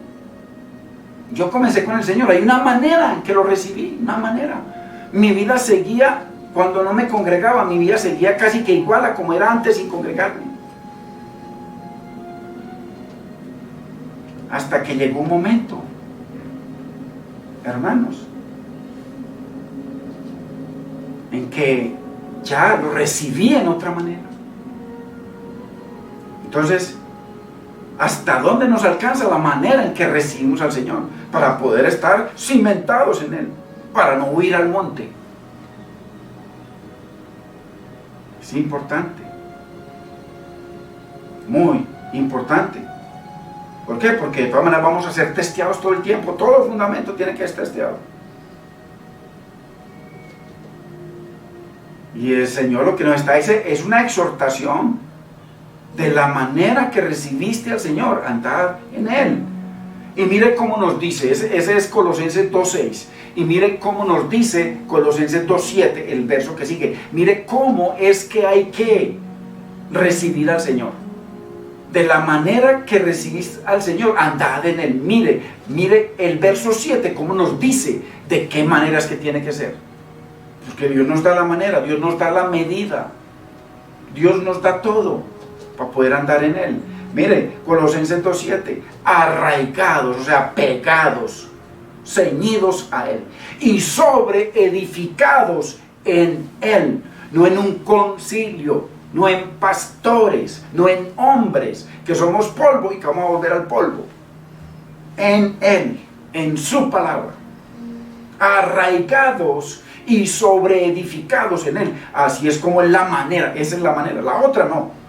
yo comencé con el Señor, hay una manera en que lo recibí. Una manera. Mi vida seguía. Cuando no me congregaba, mi vida seguía casi que igual a como era antes sin congregarme. Hasta que llegó un momento, hermanos, en que ya lo recibí en otra manera. Entonces, ¿hasta dónde nos alcanza la manera en que recibimos al Señor? Para poder estar cimentados en Él, para no huir al monte. Es importante, muy importante. ¿Por qué? Porque de todas maneras vamos a ser testeados todo el tiempo. Todo fundamento tiene que ser testeado. Y el Señor lo que nos está diciendo es una exhortación de la manera que recibiste al Señor. Andad en Él. Y mire cómo nos dice, ese es Colosenses 2.6. Y mire cómo nos dice Colosenses 2.7, el verso que sigue. Mire cómo es que hay que recibir al Señor. De la manera que recibís al Señor, andad en Él. Mire el verso 7, cómo nos dice de qué manera es que tiene que ser. Porque Dios nos da la manera, Dios nos da la medida. Dios nos da todo para poder andar en Él. Mire, Colosenses 2.7, arraigados, o sea, pegados, ceñidos a Él, y sobreedificados en Él, no en un concilio, no en pastores, no en hombres, que somos polvo y que vamos a volver al polvo, en Él, en su palabra, arraigados y sobreedificados en Él. Así es como es la manera, esa es la manera, la otra no.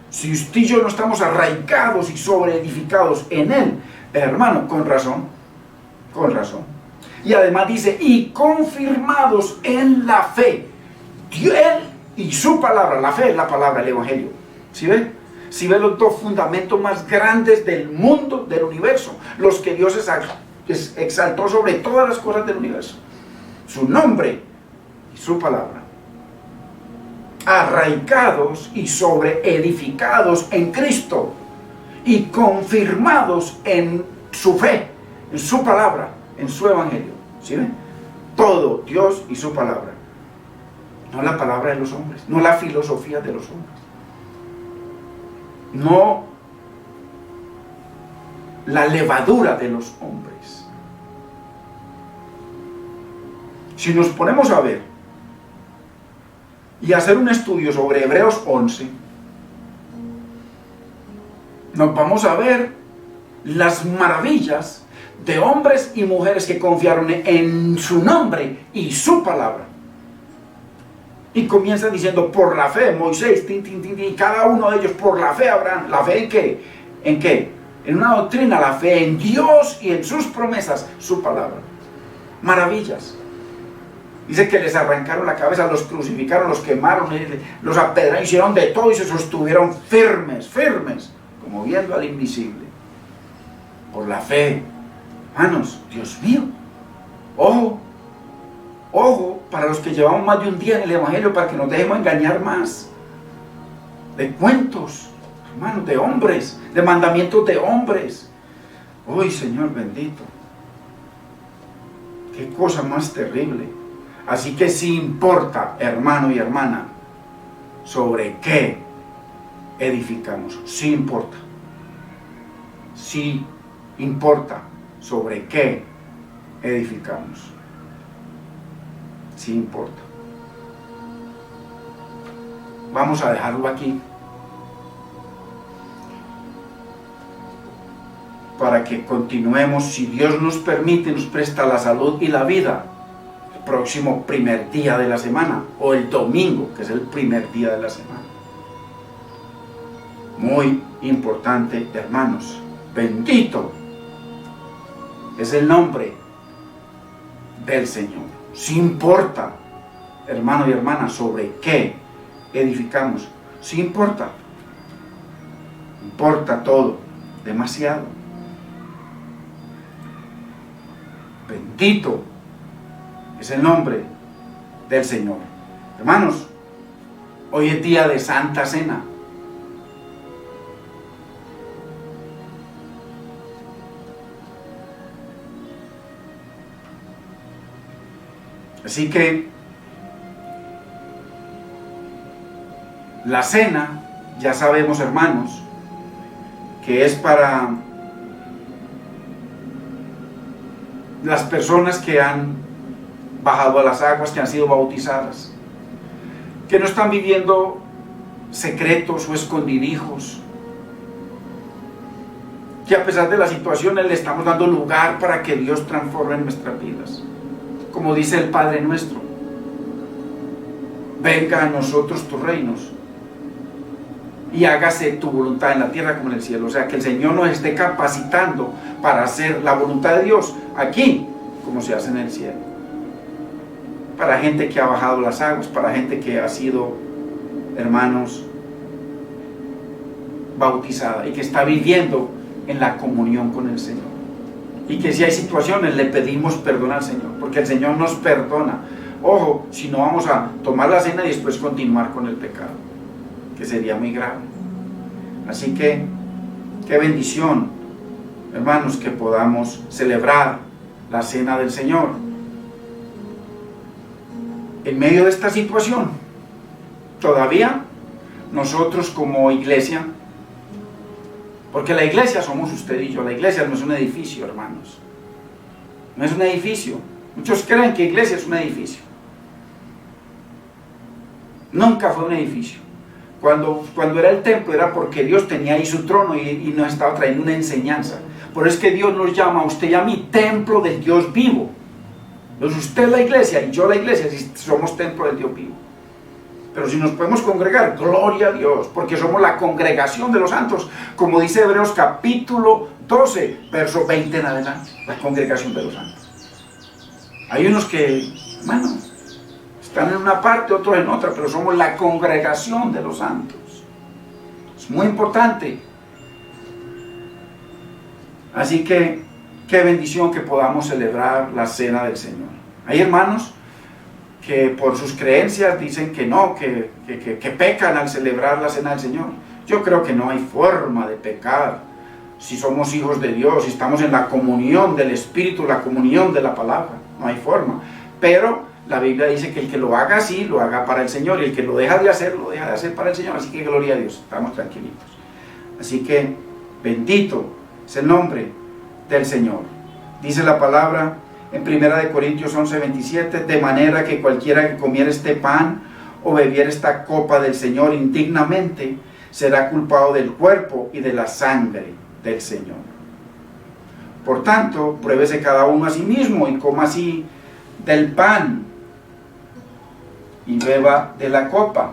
Si usted y yo no estamos arraigados y sobreedificados en Él, hermano, con razón. Y además dice, y confirmados en la fe. Él y su palabra, la fe es la palabra, el Evangelio. ¿Sí ve? Si ve los dos fundamentos más grandes del mundo, del universo, los que Dios exaltó sobre todas las cosas del universo. Su nombre y su palabra. Arraigados y sobreedificados en Cristo y confirmados en su fe, en su palabra, en su evangelio. ¿Sí ven? Todo Dios y su palabra. No la palabra de los hombres, no la filosofía de los hombres, no la levadura de los hombres. Si nos ponemos a ver y hacer un estudio sobre Hebreos 11, nos vamos a ver las maravillas de hombres y mujeres que confiaron en su nombre y su palabra. Y comienza diciendo, por la fe, Moisés, y cada uno de ellos, por la fe, Abraham. ¿La fe en qué? ¿En qué? En una doctrina, la fe en Dios y en sus promesas, su palabra. Maravillas. Dice que les arrancaron la cabeza, los crucificaron, los quemaron, los apedrearon, hicieron de todo y se sostuvieron firmes, como viendo al invisible. Por la fe. Hermanos, Dios mío, ojo, para los que llevamos más de un día en el Evangelio, para que nos dejemos engañar más. De cuentos, hermanos, de hombres, de mandamientos de hombres. ¡Uy, Señor bendito! ¡Qué cosa más terrible! Así que sí importa, hermano y hermana, sobre qué edificamos. Sí importa. Sí importa sobre qué edificamos. Sí importa. Vamos a dejarlo aquí para que continuemos, si Dios nos permite, nos presta la salud y la vida, el próximo primer día de la semana, o el domingo, que es el primer día de la semana. Muy importante, hermanos. Bendito es el nombre del Señor. Sí importa, hermano y hermana, sobre qué edificamos. Sí importa. Importa todo, demasiado. Bendito es el nombre del Señor. Hermanos, hoy es día de Santa Cena. Así que la cena, ya sabemos, hermanos, que es para las personas que han bajado a las aguas, que han sido bautizadas, que no están viviendo secretos o escondidijos, que a pesar de las situaciones le estamos dando lugar para que Dios transforme nuestras vidas. Como dice el Padre nuestro: venga a nosotros tu reino y hágase tu voluntad en la tierra como en el cielo. O sea, que el Señor nos esté capacitando para hacer la voluntad de Dios aquí como se hace en el cielo. Para gente que ha bajado las aguas, para gente que ha sido, hermanos, bautizada y que está viviendo en la comunión con el Señor. Y que si hay situaciones le pedimos perdón al Señor, porque el Señor nos perdona. Ojo, si no vamos a tomar la cena y después continuar con el pecado, que sería muy grave. Así que, qué bendición, hermanos, que podamos celebrar la cena del Señor en medio de esta situación. Todavía nosotros como iglesia, porque la iglesia somos usted y yo, la iglesia no es un edificio, hermanos, no es un edificio. Muchos creen que iglesia es un edificio. Nunca fue un edificio. Cuando era el templo era porque Dios tenía ahí su trono y nos estaba trayendo una enseñanza. Por eso es que Dios nos llama a usted y a mí templo del Dios vivo. Entonces usted es la iglesia y yo la iglesia, si somos templo del Dios vivo. Pero si nos podemos congregar, gloria a Dios, porque somos la congregación de los santos, como dice Hebreos capítulo 12, verso 20 en adelante, la congregación de los santos. Hay unos que, bueno, están en una parte, otros en otra, pero somos la congregación de los santos. Es muy importante. Así que, qué bendición que podamos celebrar la cena del Señor. Hay hermanos que por sus creencias dicen que no, que pecan al celebrar la cena del Señor. Yo creo que no hay forma de pecar si somos hijos de Dios, si estamos en la comunión del Espíritu, la comunión de la palabra. No hay forma. Pero la Biblia dice que el que lo haga así, lo haga para el Señor, y el que lo deja de hacer, lo deja de hacer para el Señor. Así que gloria a Dios, estamos tranquilitos. Así que bendito es el nombre del Señor. Dice la palabra en 1 Corintios 11:27, de manera que cualquiera que comiera este pan o bebiera esta copa del Señor indignamente, será culpado del cuerpo y de la sangre del Señor. Por tanto, pruébese cada uno a sí mismo y coma así del pan y beba de la copa.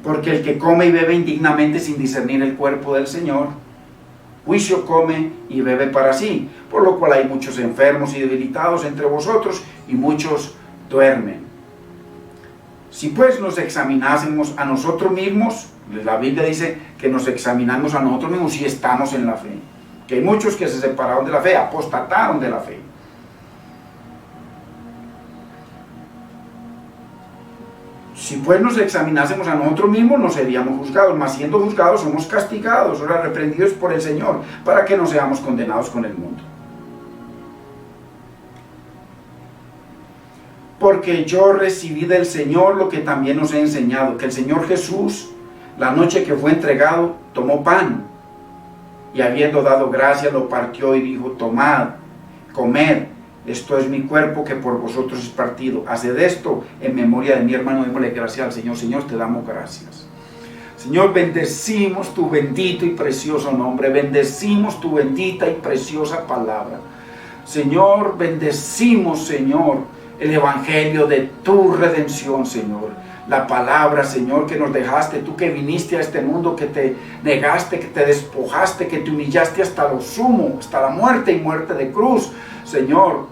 Porque el que come y bebe indignamente sin discernir el cuerpo del Señor, juicio come y bebe para sí, por lo cual hay muchos enfermos y debilitados entre vosotros, y muchos duermen. Si pues nos examinásemos a nosotros mismos, la Biblia dice que nos examinamos a nosotros mismos si estamos en la fe, que hay muchos que se separaron de la fe, apostataron de la fe. Si pues nos examinásemos a nosotros mismos, no seríamos juzgados, mas siendo juzgados somos castigados, ahora reprendidos por el Señor, para que no seamos condenados con el mundo. porque yo recibí del Señor lo que también os he enseñado, que el Señor Jesús, la noche que fue entregado, tomó pan, y habiendo dado gracias, lo partió y dijo: tomad, comed, esto es mi cuerpo que por vosotros es partido. Haced esto en memoria de mi hermano. Démosle gracias al Señor. Señor, te damos gracias. Señor, bendecimos tu bendito y precioso nombre. Bendecimos tu bendita y preciosa palabra. Señor, bendecimos, Señor, el evangelio de tu redención, Señor. La palabra, Señor, que nos dejaste, tú que viniste a este mundo, que te negaste, que te despojaste, que te humillaste hasta lo sumo, hasta la muerte y muerte de cruz, Señor,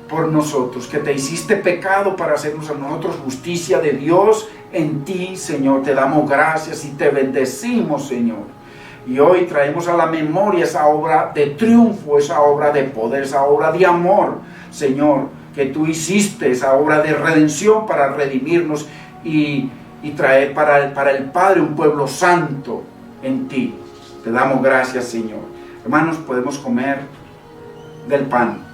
por nosotros, que te hiciste pecado para hacernos a nosotros justicia de Dios en ti, Señor. Te damos gracias y te bendecimos, Señor. Y hoy traemos a la memoria esa obra de triunfo, esa obra de poder, esa obra de amor, Señor, que tú hiciste, esa obra de redención para redimirnos y traer para el Padre un pueblo santo en ti. Te damos gracias, Señor. Hermanos, podemos comer del pan.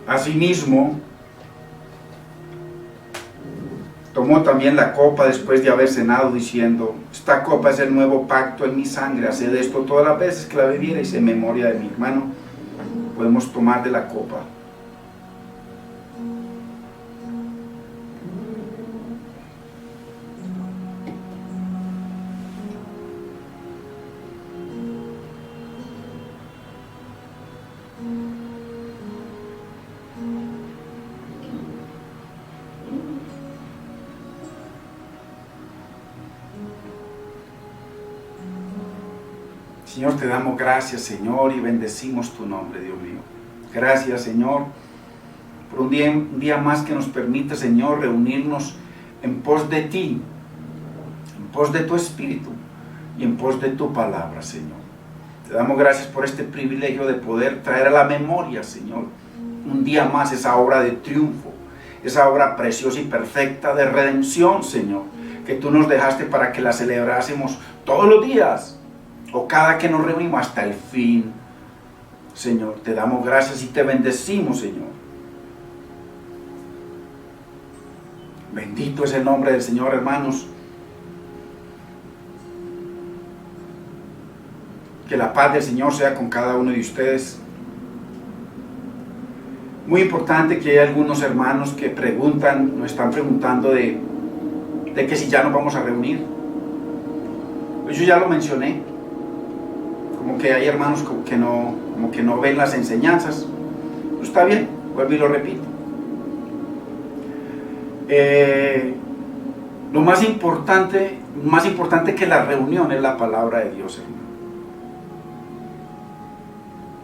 Asimismo, tomó también la copa después de haber cenado, diciendo: esta copa es el nuevo pacto en mi sangre, haced esto todas las veces que la bebiereis en memoria de mi hermano. Podemos tomar de la copa. Señor, te damos gracias, Señor, y bendecimos tu nombre, Dios mío. Gracias, Señor, por un día más que nos permite, Señor, reunirnos en pos de ti, en pos de tu Espíritu y en pos de tu palabra, Señor. Te damos gracias por este privilegio de poder traer a la memoria, Señor, un día más esa obra de triunfo, esa obra preciosa y perfecta de redención, Señor, que tú nos dejaste para que la celebrásemos todos los días, o cada que nos reunimos hasta el fin. Señor, te damos gracias y te bendecimos, Señor. Bendito es el nombre del Señor, hermanos. Que la paz del Señor sea con cada uno de ustedes. Muy importante que hay algunos hermanos que nos están preguntando de que si ya nos vamos a reunir. Pues yo ya lo mencioné. Como que hay hermanos como que no ven las enseñanzas. Pues está bien, vuelvo y lo repito. Lo más importante que la reunión es la palabra de Dios, hermano.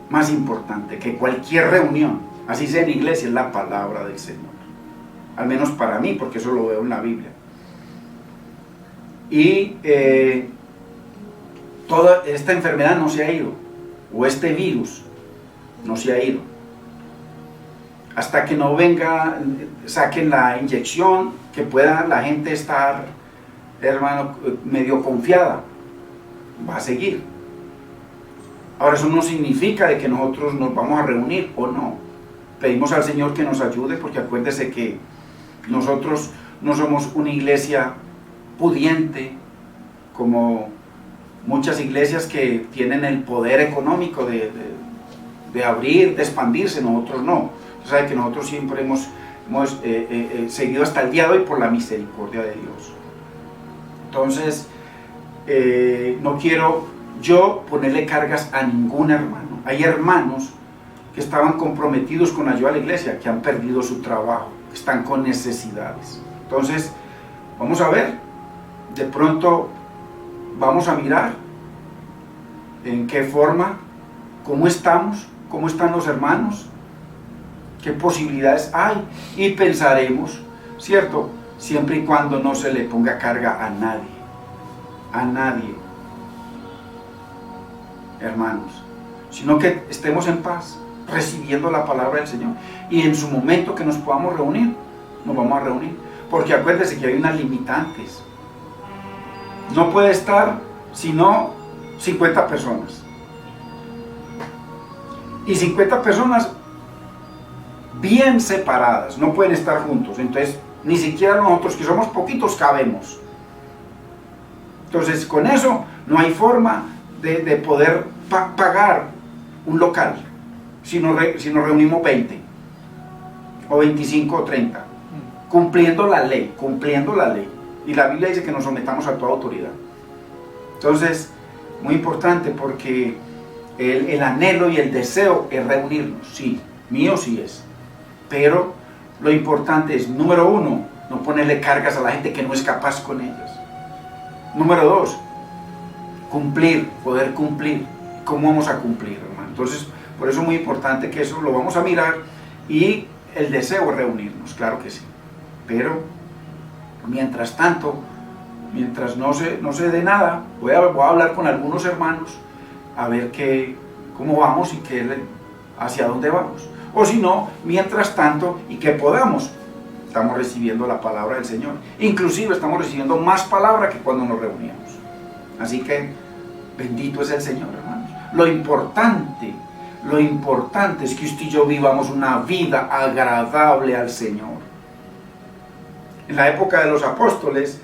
Más importante que cualquier reunión, así sea en iglesia, es la palabra del Señor. Al menos para mí, porque eso lo veo en la Biblia. Y toda esta enfermedad no se ha ido, o este virus no se ha ido, hasta que no venga, saquen la inyección, que pueda la gente estar, hermano, medio confiada. Va a seguir. Ahora, eso no significa de que nosotros nos vamos a reunir o no. Pedimos al Señor que nos ayude, porque acuérdese que nosotros no somos una iglesia pudiente como muchas iglesias que tienen el poder económico de abrir, de expandirse. Nosotros no. Usted sabe que nosotros siempre hemos seguido hasta el día de hoy por la misericordia de Dios. Entonces, no quiero yo ponerle cargas a ningún hermano. Hay hermanos que estaban comprometidos con la ayuda a la iglesia, que han perdido su trabajo, que están con necesidades. Entonces, vamos a ver, de pronto vamos a mirar en qué forma, cómo estamos, cómo están los hermanos, qué posibilidades hay, y pensaremos, ¿cierto? Siempre y cuando no se le ponga carga a nadie, hermanos, sino que estemos en paz, recibiendo la palabra del Señor, y en su momento que nos podamos reunir, nos vamos a reunir, porque acuérdense que hay unas limitantes. No puede estar sino 50 personas, y 50 personas bien separadas, no pueden estar juntos. Entonces ni siquiera nosotros, que somos poquitos, cabemos. Entonces con eso no hay forma de poder pagar un local si nos reunimos 20 o 25 o 30, cumpliendo la ley, y la Biblia dice que nos sometamos a toda autoridad. Entonces, muy importante, porque el anhelo y el deseo es reunirnos, sí, mío sí es, pero lo importante es, número uno, no ponerle cargas a la gente que no es capaz con ellas. Número dos, poder cumplir. ¿Cómo vamos a cumplir, hermano? Entonces, por eso es muy importante que eso lo vamos a mirar, y el deseo es reunirnos, claro que sí. Pero, mientras tanto, mientras no se dé nada, voy a hablar con algunos hermanos, a ver cómo vamos y hacia dónde vamos. O si no, mientras tanto, y que podamos, estamos recibiendo la palabra del Señor. Inclusive estamos recibiendo más palabra que cuando nos reuníamos. Así que, bendito es el Señor, hermanos. Lo importante es que usted y yo vivamos una vida agradable al Señor. En la época de los apóstoles,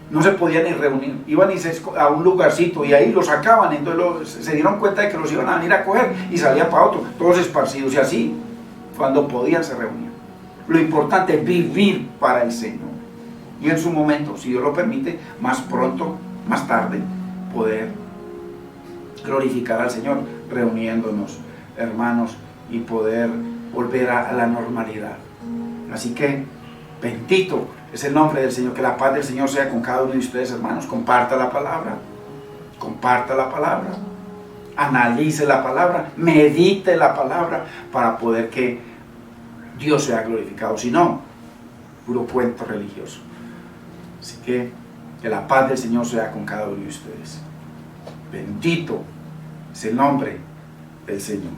no se podían ni reunir, iban a un lugarcito y ahí los sacaban, entonces se dieron cuenta de que los iban a venir a coger y salían para otro, todos esparcidos, y así, cuando podían se reunían. Lo importante es vivir para el Señor, y en su momento, si Dios lo permite, más pronto, más tarde, poder glorificar al Señor, reuniéndonos, hermanos, y poder volver a la normalidad. Así que, bendito es el nombre del Señor, que la paz del Señor sea con cada uno de ustedes, hermanos. Comparta la palabra, analice la palabra, medite la palabra, para poder que Dios sea glorificado. Si no, puro cuento religioso. Así que la paz del Señor sea con cada uno de ustedes. Bendito es el nombre del Señor.